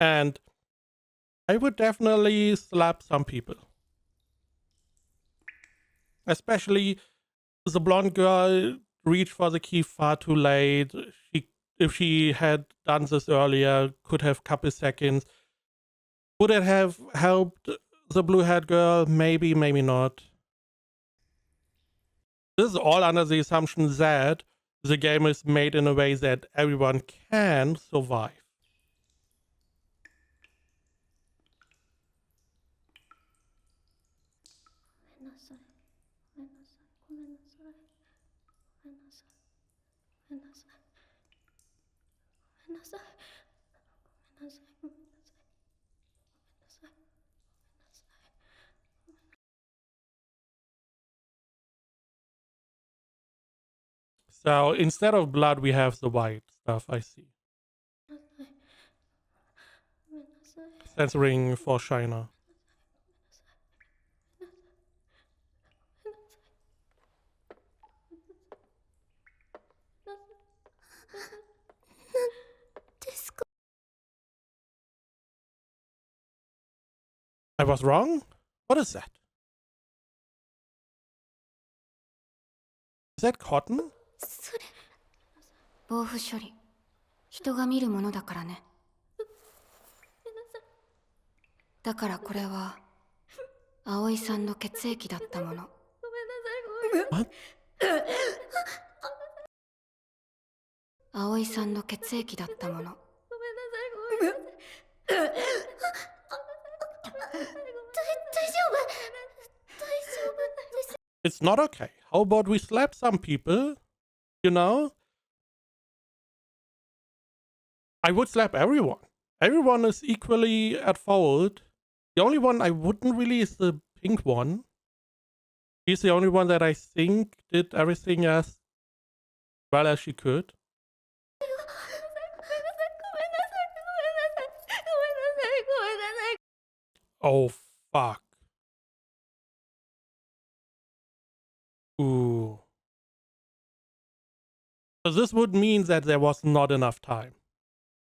Speaker 1: And I would definitely slap some people. Especially the blonde girl reached for the key far too late. If she had done this earlier, could have couple seconds. Would it have helped the blue-haired girl? Maybe, maybe not. This is all under the assumption that the game is made in a way that everyone can survive. So instead of blood, we have the white stuff. I see. Censoring for Shiner. I was wrong? What is that? Is that cotton?
Speaker 5: 防腐処理。人が見るものだからね。だからこれは葵さんの血液だったもの。葵さんの血液だったもの。
Speaker 1: It's not okay. How about we slap some people? You know? I would slap everyone. Everyone is equally at fault. The only one I wouldn't really is the pink one. She's the only one that I think did everything as well as she could. Oh, fuck. Ooh. So this would mean that there was not enough time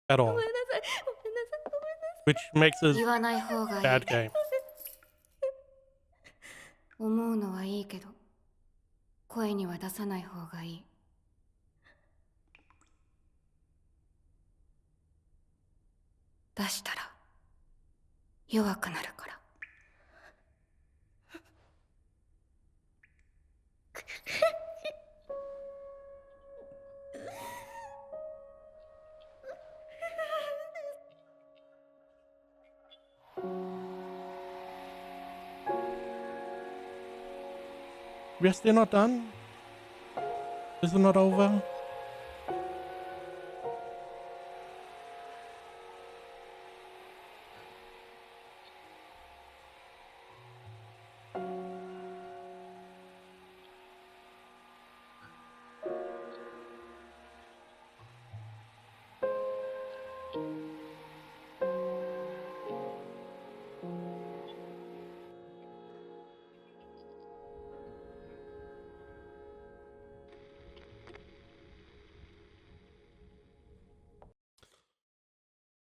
Speaker 1: at all. Which makes this
Speaker 5: 言わない方がいい。
Speaker 1: bad game.
Speaker 5: 思うのはいいけど、声には出さない方がいい。出したら弱くなるから。
Speaker 1: We're still not done? Is it not over?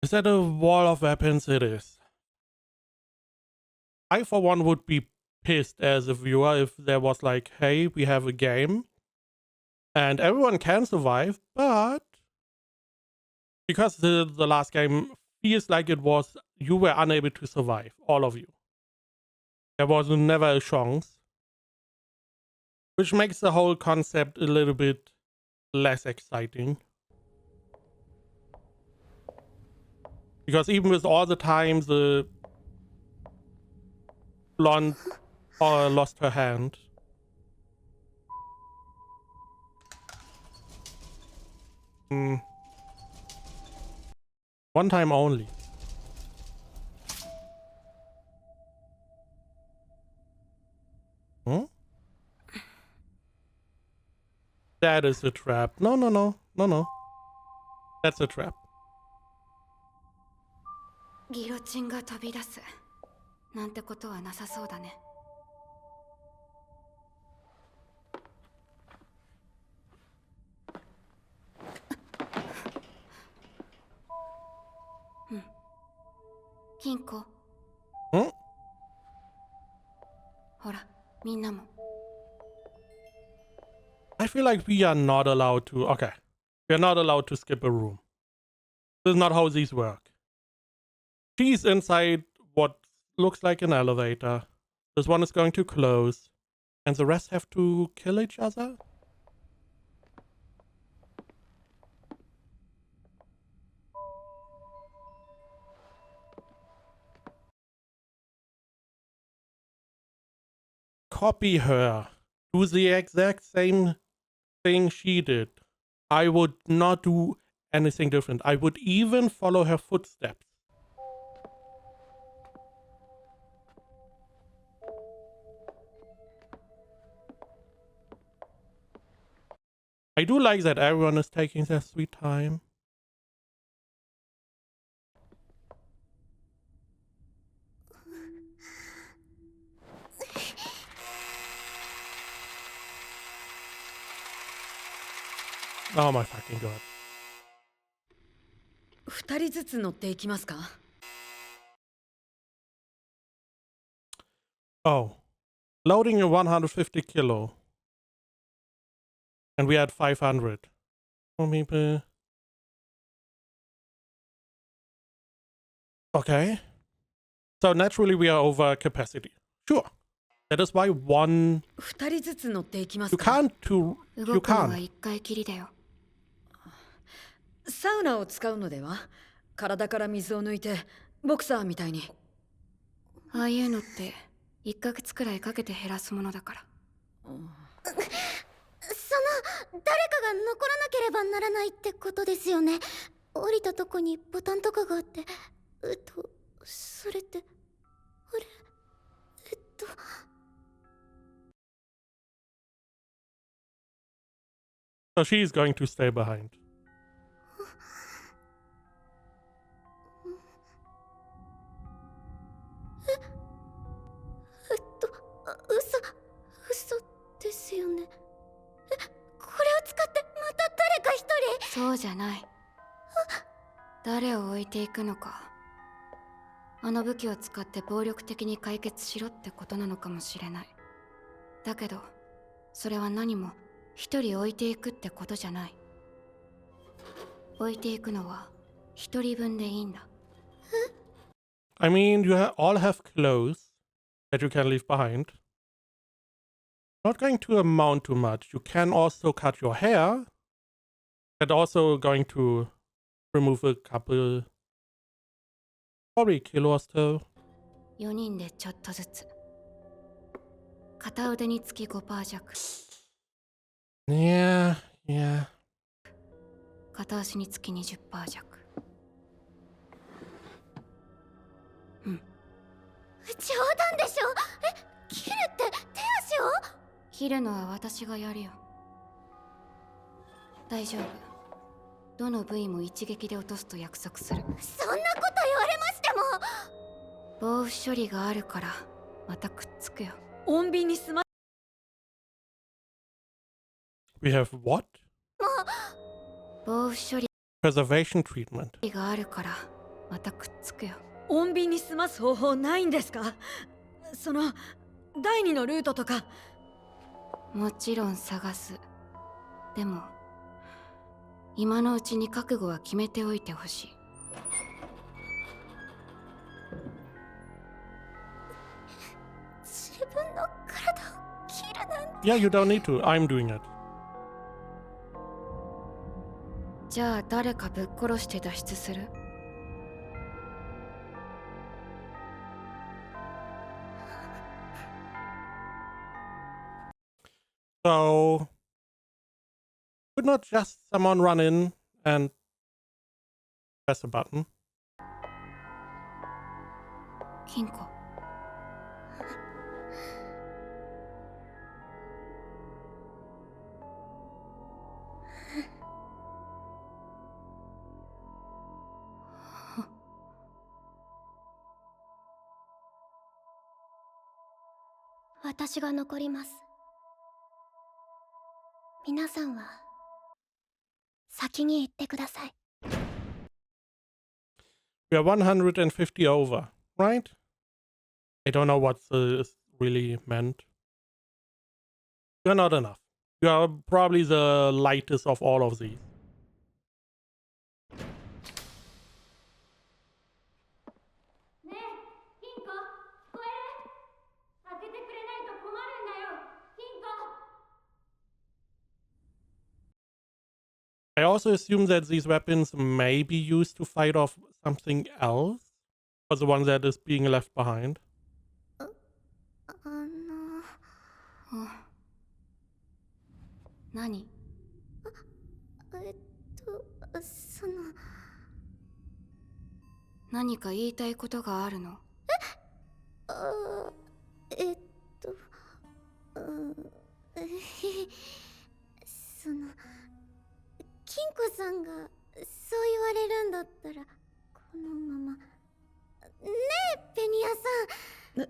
Speaker 1: Is that a wall of weapons? It is. I, for one, would be pissed as a viewer if there was like, hey, we have a game and everyone can survive, but because the last game feels like it was, you were unable to survive, all of you. There was never a chance, which makes the whole concept a little bit less exciting. Because even with all the time the blonde lost her hand. One time only. Hmm? That is a trap. No, no, no. No, no. That's a trap.
Speaker 5: ギロチンが飛び出すなんてことはなさそうだね。うん。金庫。
Speaker 1: ん？
Speaker 5: ほら、みんなも。
Speaker 1: I feel like we are not allowed to. Okay. We are not allowed to skip a room. This is not how these work. She's inside what looks like an elevator. This one is going to close. And the rest have to kill each other? Copy her. Do the exact same thing she did. I would not do anything different. I would even follow her footsteps. I do like that everyone is taking their sweet time. Oh my fucking god.
Speaker 3: 二人ずつ乗っていきますか？
Speaker 1: Oh. Loading a 150 kilo. And we had 500. More people. Okay. So naturally we are over capacity. Sure. That is why one...
Speaker 3: 二人ずつ乗っていきます
Speaker 1: You
Speaker 3: か？
Speaker 1: can't to... You
Speaker 5: 動くのは
Speaker 1: can't.
Speaker 5: 一回きりだよ。
Speaker 3: サウナを使うのでは？体から水を抜いてボクサーみたいに。
Speaker 5: ああいうのって1ヶ月くらいかけて減らすものだから。
Speaker 2: 誰かが残らなければならないってことですよね。降りたとこにボタンとかがあって、それって、あれ、
Speaker 1: So she is going to stay behind.
Speaker 2: 嘘ですよね。これを使ってまた誰か一人。
Speaker 5: そうじゃない。誰を置いていくのか。あの武器を使って暴力的に解決しろってことなのかもしれない。だけどそれは何も一人置いていくってことじゃない。置いていくのは一人分でいいんだ。
Speaker 1: I mean, you all have clothes that you can leave behind. Not going to amount to much. You can also cut your hair. That also going to remove a couple, probably kilo or so.
Speaker 5: 4人でちょっとずつ。片腕につき 5% 弱。
Speaker 1: Yeah.
Speaker 5: 片足につき 20% 弱。
Speaker 2: 冗談でしょ。切るって手足を？
Speaker 5: 切るのは私がやるよ。大丈夫。どの部位も一撃で落とすと約束する。
Speaker 2: そんなこと言われましても。
Speaker 5: 防腐処理があるからまたくっつくよ。
Speaker 3: 穏便に済ま。
Speaker 1: We have what?
Speaker 5: 防腐処理
Speaker 1: Preservation treatment.
Speaker 5: があるからまたくっつくよ。
Speaker 3: 穏便に済ます方法ないんですか？その第二のルートとか。
Speaker 5: もちろん探す。でも今のうちに覚悟は決めておいてほしい。
Speaker 2: 自分の体を切るなんて。
Speaker 1: Yeah, you don't need to. I'm doing it.
Speaker 5: じゃあ誰かぶっ殺して脱出する？
Speaker 1: So, could not just someone run in and press a button?
Speaker 5: 金庫。
Speaker 2: 私が残ります。皆さんは先に行ってください。
Speaker 1: We are 150 over, right? I don't know what this really meant. You're not enough. You are probably the lightest of all of these.
Speaker 2: ねえ、金庫、聞こえる？開けてくれないと困るんだよ、金庫。
Speaker 1: I also assume that these weapons may be used to fight off something else, or the one that is being left behind.
Speaker 5: 何？
Speaker 2: その。
Speaker 5: 何か言いたいことがあるの？
Speaker 2: その子さんがそう言われるんだったらこのまま。ねえベニヤさん。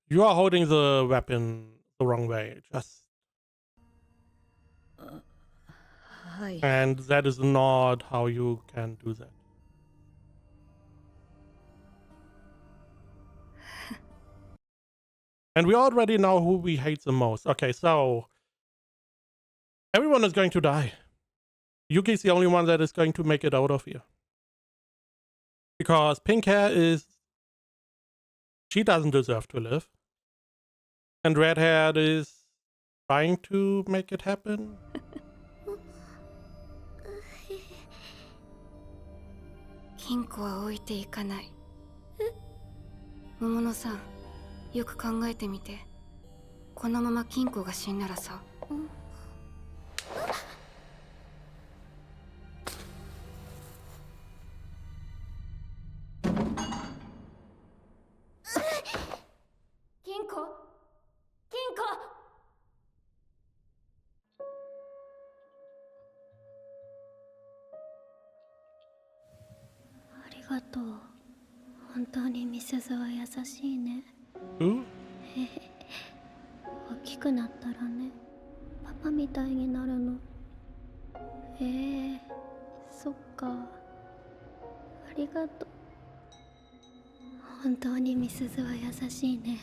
Speaker 1: You are holding the weapon the wrong way. Just
Speaker 3: はい。
Speaker 1: and that is not how you can do that. And we already know who we hate the most. Okay, so everyone is going to die. Yuki is the only one that is going to make it out of here. Because pink hair is... she doesn't deserve to live. And red hair is trying to make it happen.
Speaker 5: 金庫は置いていかない。桃野さん、よく考えてみて。このまま金庫が死んだらさ。
Speaker 4: 金庫、金庫。
Speaker 2: ありがとう。本当にみすずは優しいね。
Speaker 1: Who?
Speaker 2: 大きくなったらね、パパみたいになるの。そっか。ありがとう。本当にみすずは優しいね。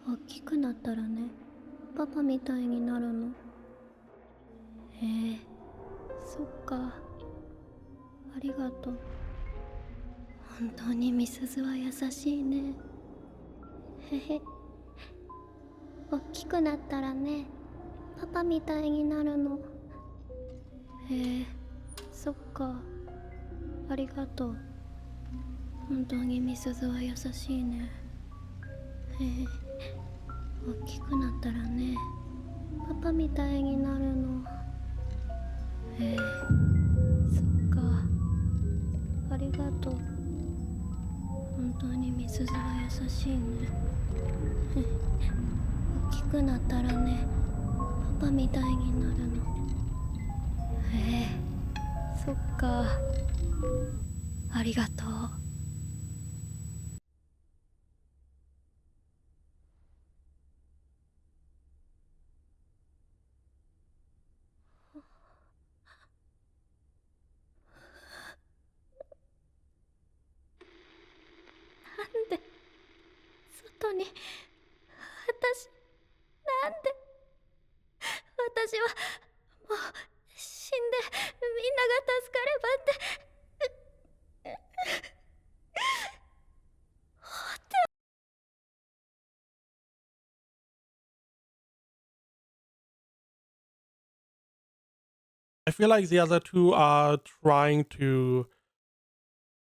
Speaker 2: 大きくなったらね、パパみたいになるの。そっか。ありがとう。本当にみすずは優しいね。大きくなったらね、パパみたいになるの。そっか。ありがとう。本当にみすずは優しいね。大きくなったらね、パパみたいになるの。そっか。ありがとう。本当にみすずは優しいね。大きくなったらね、パパみたいになるの。そっか。ありがとう。なんで外になんで私はもう死んでみんなが助かればって。
Speaker 1: I feel like the other two are trying to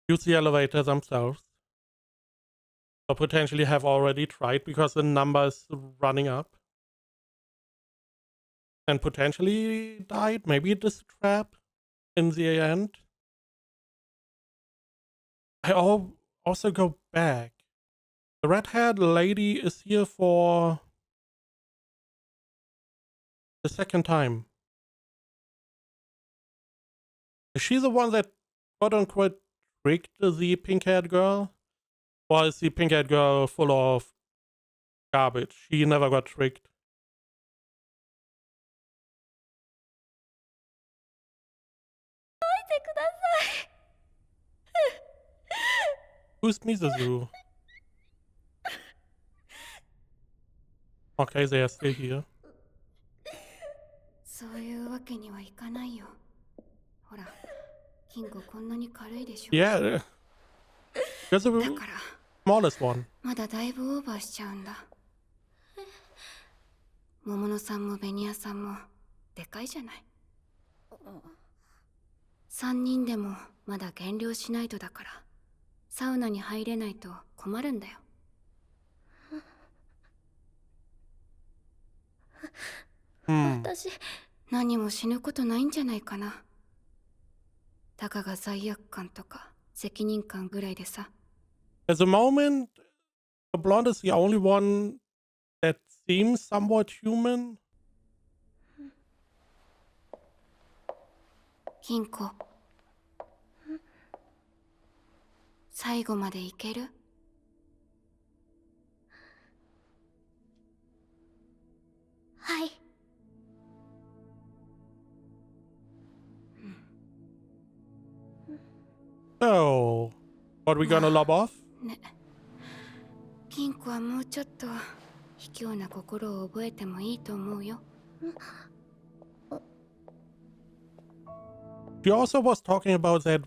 Speaker 1: use the elevator themselves. Or potentially have already tried because the number is running up. And potentially died. Maybe it is a trap in the end. I also go back. The red-haired lady is here for the second time. Is she the one that quote-unquote tricked the pink-haired girl? Or is the pink-haired girl full of garbage? She never got tricked. Who's Mizuzu? Okay, they are still here.
Speaker 5: そういうわけにはいかないよ。ほら、金庫こんなに軽いでしょ。
Speaker 1: Yeah, there's
Speaker 5: だ
Speaker 1: the
Speaker 5: から
Speaker 1: smallest one.
Speaker 5: まだだいぶオーバーしちゃうんだ。桃野さんもベニヤさんもでかいじゃない。3人でもまだ減量しないとだから、サウナに入れないと困るんだよ。
Speaker 2: 私、
Speaker 5: 何も死ぬことないんじゃないかな。たかが罪悪感とか責任感ぐらいでさ。
Speaker 1: At the moment, the blonde is the only one that seems somewhat human.
Speaker 5: 金庫。最後までいける？
Speaker 2: はい。
Speaker 1: So, what are we gonna lob off?
Speaker 5: ね。金庫はもうちょっと卑怯な心を覚えてもいいと思うよ。
Speaker 1: She also was talking about that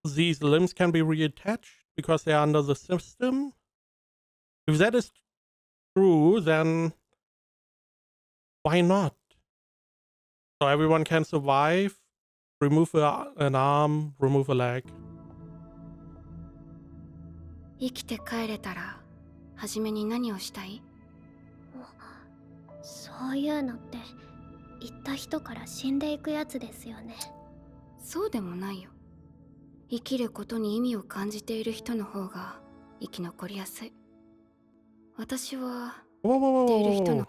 Speaker 1: these limbs can be reattached because they are under the system. If that is true, then why not? So everyone can survive. Remove an arm, remove a leg.
Speaker 5: 生きて帰れたら、初めに何をしたい？
Speaker 2: そういうのって言った人から死んでいくやつですよね。
Speaker 5: そうでもないよ。生きることに意味を感じている人の方が生き残りやすい。私は
Speaker 1: Whoa, whoa, whoa,
Speaker 5: ている
Speaker 1: whoa,
Speaker 5: 人
Speaker 1: whoa.
Speaker 5: の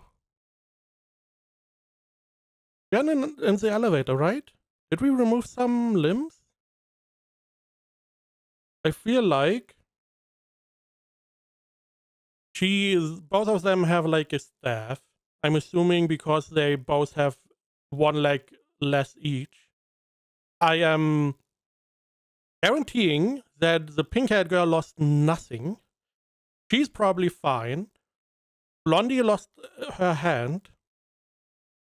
Speaker 1: We're in the elevator, right? Did we remove some limbs? I feel like both of them have like a staff. I'm assuming because they both have one leg less each. I am guaranteeing that the pink-haired girl lost nothing. She's probably fine. Blondie lost her hand.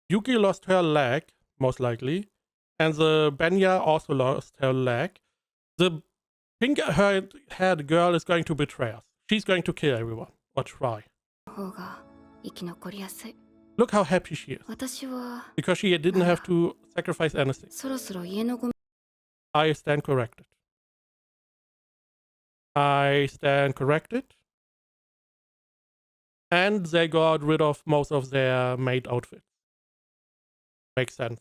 Speaker 1: Yuki lost her leg, most likely. And the Benya also lost her leg. The pink-haired girl is going to betray us. She's going to kill everyone. Or try.
Speaker 5: 方が生き残りやすい。
Speaker 1: Look how happy she is.
Speaker 5: 私は
Speaker 1: Because she didn't have to sacrifice anything.
Speaker 5: そろそろ家のゴミ
Speaker 1: I stand corrected. I stand corrected. And they got rid of most of their maid outfits. Makes sense.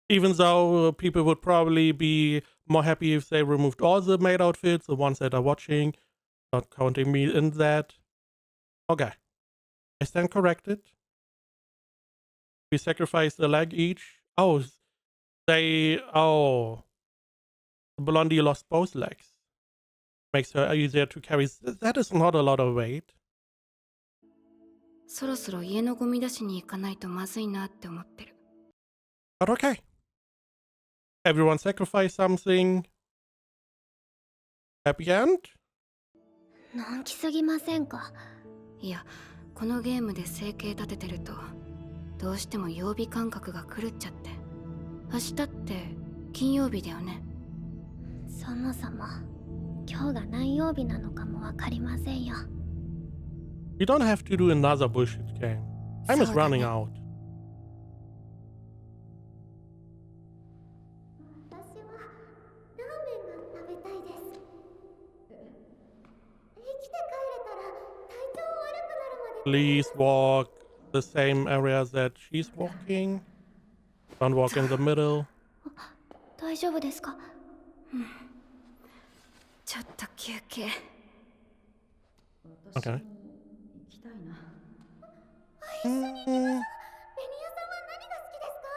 Speaker 1: Even though people would probably be more happy if they removed all the maid outfits, the ones that are watching, not counting me in that. Okay. I stand corrected. We sacrificed a leg each. Oh, Blondie lost both legs. Makes her easier to carry. That is not a lot of weight.
Speaker 5: そろそろ家のゴミ出しに行かないとまずいなって思ってる。
Speaker 1: But okay. Everyone sacrificed something. Happy end?
Speaker 2: のんきすぎませんか？
Speaker 5: いや、このゲームで生計立ててるとどうしても曜日感覚が狂っちゃって。明日って金曜日だよね。
Speaker 2: そもそも今日が何曜日なのかもわかりませんよ。
Speaker 1: You don't have to do another bullshit game. Time is running out.
Speaker 2: 私はラーメンが食べたいです。生きて帰れたら体調悪くなるまで。
Speaker 1: Please walk the same area that she's walking. Don't walk in the middle.
Speaker 2: 大丈夫ですか？
Speaker 5: ちょっと休憩。
Speaker 1: Okay.
Speaker 3: 行きたいな。
Speaker 2: ベニヤさんは何が好きですか？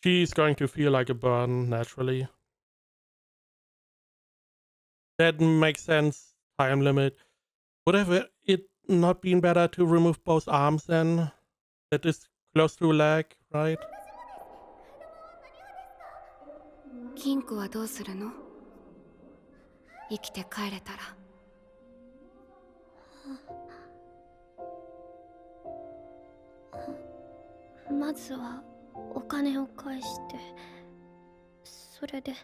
Speaker 1: She's going to feel like a burn naturally. That makes sense. Time limit. Would have it not been better to remove both arms then? That is close to a leg, right?
Speaker 5: 金庫はどうするの？生きて帰れたら。
Speaker 2: まずはお金を返して、それで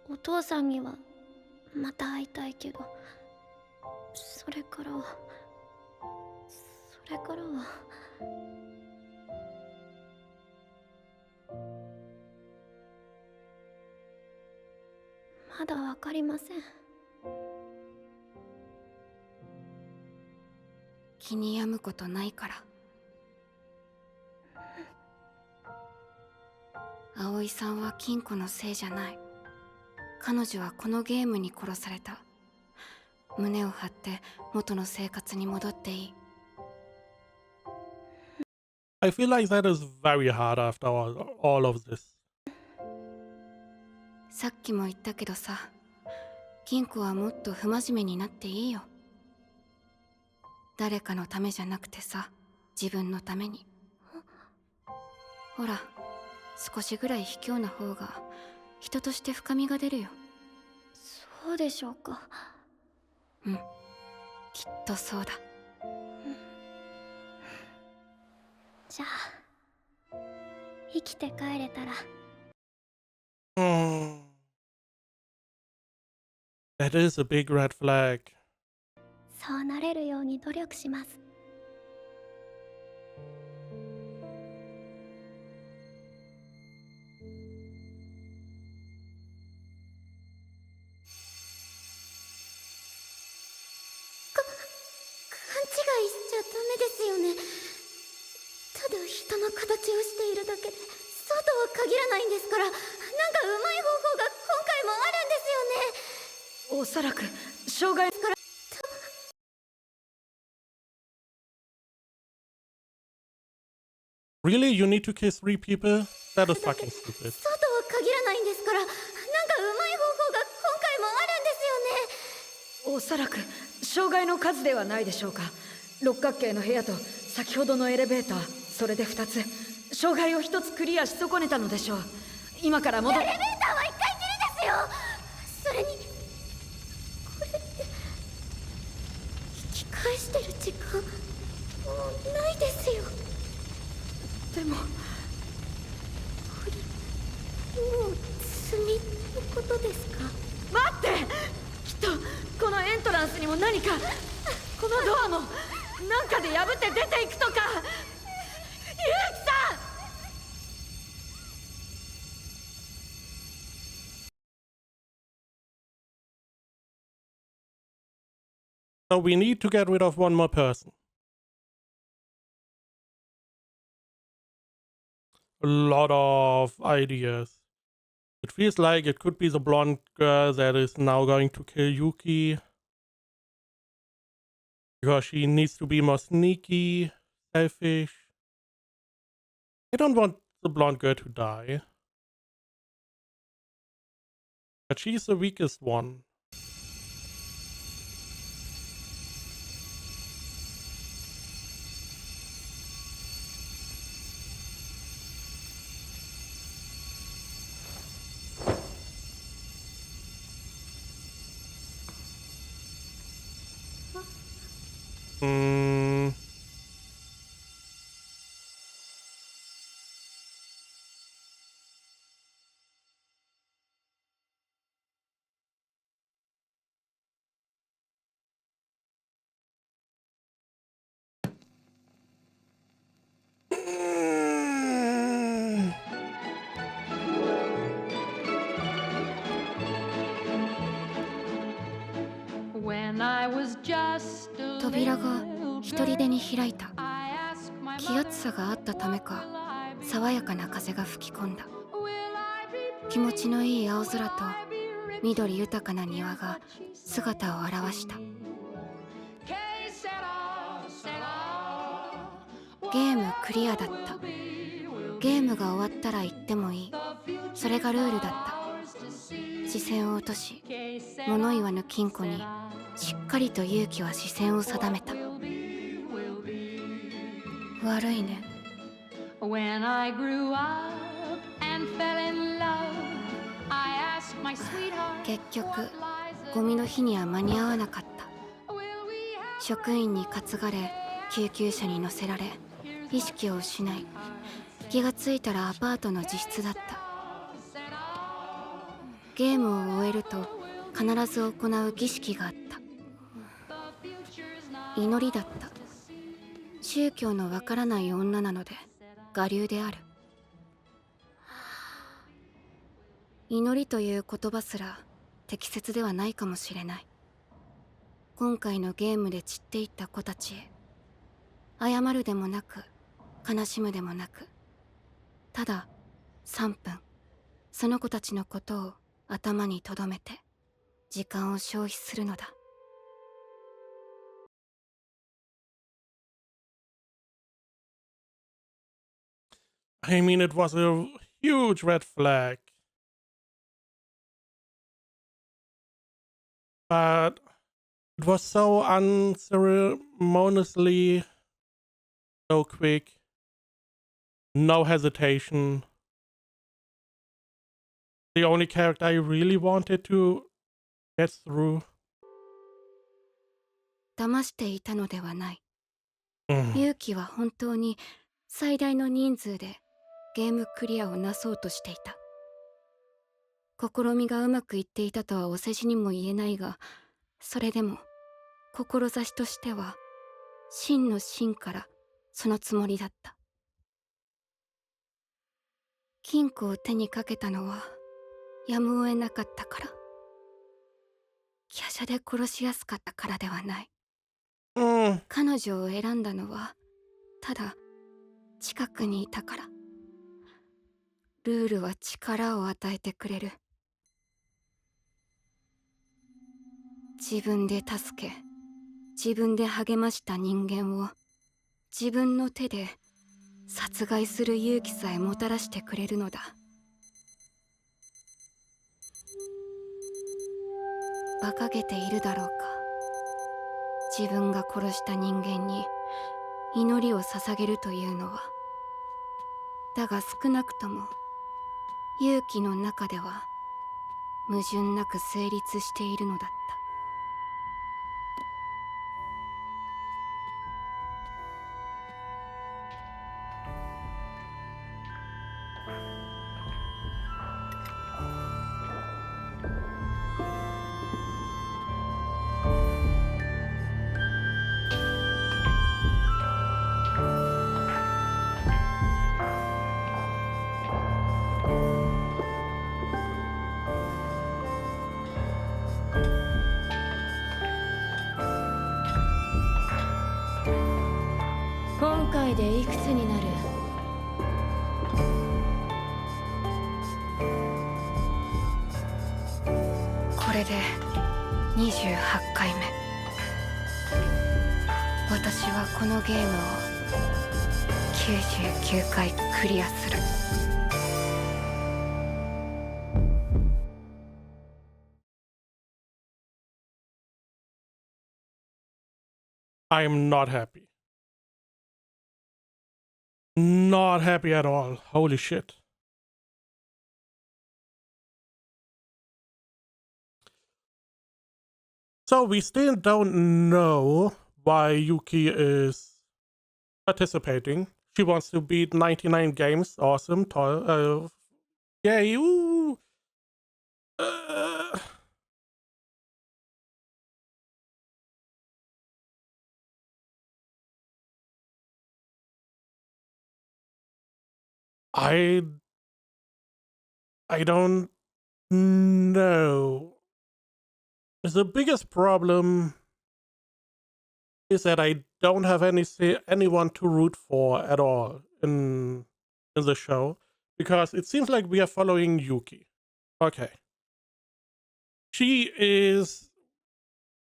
Speaker 2: お父さんにはまた会いたいけど、それからはまだわかりません。
Speaker 5: 気に病むことないから。葵さんは金庫のせいじゃない。彼女はこのゲームに殺された。胸を張って元の生活に戻っていい。
Speaker 1: I feel like that is very hard after all of this.
Speaker 5: さっきも言ったけどさ、金庫はもっと不真面目になっていいよ。誰かのためじゃなくてさ、自分のために。ほら、少しぐらい卑怯な方が人として深みが出るよ。
Speaker 2: そうでしょうか。
Speaker 5: うん、きっとそうだ。
Speaker 2: じゃあ生きて帰れたら。
Speaker 1: That is a big red flag.
Speaker 2: そうなれるように努力します。勘違いしちゃダメですよね。ただ人の形をしているだけでそうとは限らないんですから、なんかうまい方法が今回もあるんですよね。
Speaker 3: おそらく障害から。
Speaker 1: Really? You need to kiss 3 people? That is fucking stupid.
Speaker 2: そうとは限らないんですから、なんかうまい方法が今回もあるんですよね。
Speaker 3: おそらく障害の数ではないでしょうか。六角形の部屋と先ほどのエレベーター、それで2つ、障害を1つクリアし損ねたのでしょう。今から戻る。
Speaker 2: エレベーターは1回きりですよ。それにこれって引き返してる時間もうないですよ。
Speaker 3: でも
Speaker 2: これもう積みのことですか。
Speaker 3: 待って、きっとこのエントランスにも何か、このドアもなんかで破って出ていくとか。ゆうきさん、
Speaker 1: So we need to get rid of one more person. A lot of ideas. It feels like it could be the blonde girl that is now going to kill Yuki. Because she needs to be more sneaky, selfish. I don't want the blonde girl to die. But she's the weakest one. Hmm.
Speaker 6: When I was just a
Speaker 5: 扉が
Speaker 6: little
Speaker 5: 一人でに開いた。
Speaker 6: I asked my
Speaker 5: 気圧差があったためか、爽やかな風が吹き込んだ。
Speaker 6: Will I be
Speaker 5: 気持ちのいい青空と緑豊かな庭が姿を現した。
Speaker 6: K set off
Speaker 5: ゲームクリアだった。ゲームが終わったら行ってもいい。それがルールだった。視線を落とし、物言わぬ金庫にしっかりと勇気は視線を定めた。悪いね。
Speaker 6: When I grew up and fell in love I asked my sweetheart
Speaker 5: 結局
Speaker 6: what lies
Speaker 5: ゴミの日には間に合わなかった。
Speaker 6: Will we have
Speaker 5: 職員に担がれ、救急車に乗せられ、意識を失い、気がついたらアパートの自室だった。ゲームを終えると必ず行う儀式があった。祈りだった。宗教のわからない女なので我流である。祈りという言葉すら適切ではないかもしれない。今回のゲームで散っていった子たちへ謝るでもなく悲しむでもなく、ただ3分その子たちのことを頭に留めて時間を消費するのだ。
Speaker 1: I mean, it was a huge red flag. But it was so unceremoniously, so quick, no hesitation. The only character I really wanted to get through.
Speaker 5: 騙していたのではない。
Speaker 1: Mm.
Speaker 5: 勇気は本当に最大の人数でゲームクリアをなそうとしていた。試みがうまくいっていたとはお世辞にも言えないが、それでも志としては真の真からそのつもりだった。金庫を手にかけたのはやむを得なかったから。華奢で殺しやすかったからではない。
Speaker 1: Mm.
Speaker 5: 彼女を選んだのはただ近くにいたから。ルールは力を与えてくれる。自分で助け、自分で励ました人間を自分の手で殺害する勇気さえもたらしてくれるのだ。馬鹿げているだろうか。自分が殺した人間に祈りを捧げるというのは。だが少なくとも勇気の中では矛盾なく成立しているのだった。
Speaker 4: 今回でいくつになる？
Speaker 5: これで28回目。私はこのゲームを99回クリアする。
Speaker 1: I'm not happy. Not happy at all. Holy shit. So we still don't know why Yuki is participating. She wants to beat 99 games. Awesome. Yay. Ooh. I don't know. The biggest problem is that I don't have anyone to root for at all in the show, because it seems like we are following Yuki. Okay. She is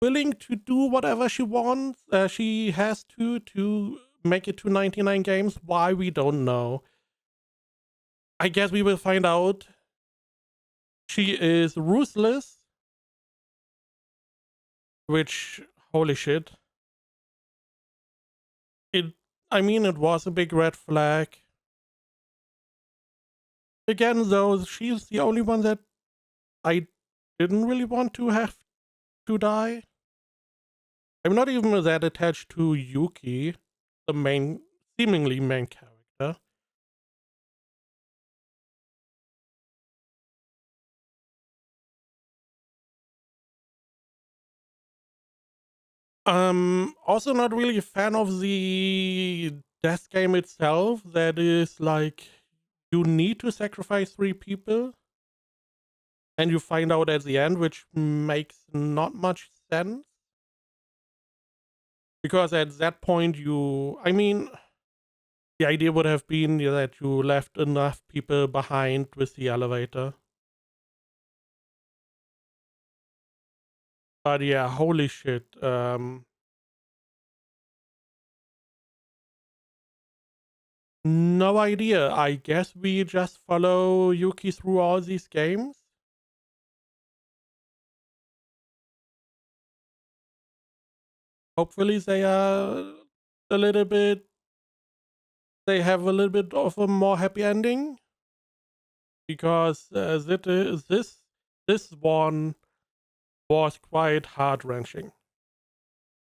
Speaker 1: willing to do whatever she wants. She has to make it to 99 games. Why, we don't know. I guess we will find out. She is ruthless, which, holy shit. I mean, it was a big red flag. Again, though, she's the only one that I didn't really want to have to die. I'm not even that attached to Yuki, the seemingly main character. Also not really a fan of the death game itself. That is like, you need to sacrifice 3 people. And you find out at the end, which makes not much sense. Because at that point I mean, the idea would have been that you left enough people behind with the elevator. But yeah, holy shit. No idea. I guess we just follow Yuki through all these games. Hopefully they are a little bit, they have a little bit of a more happy ending, because this one was quite heart-wrenching.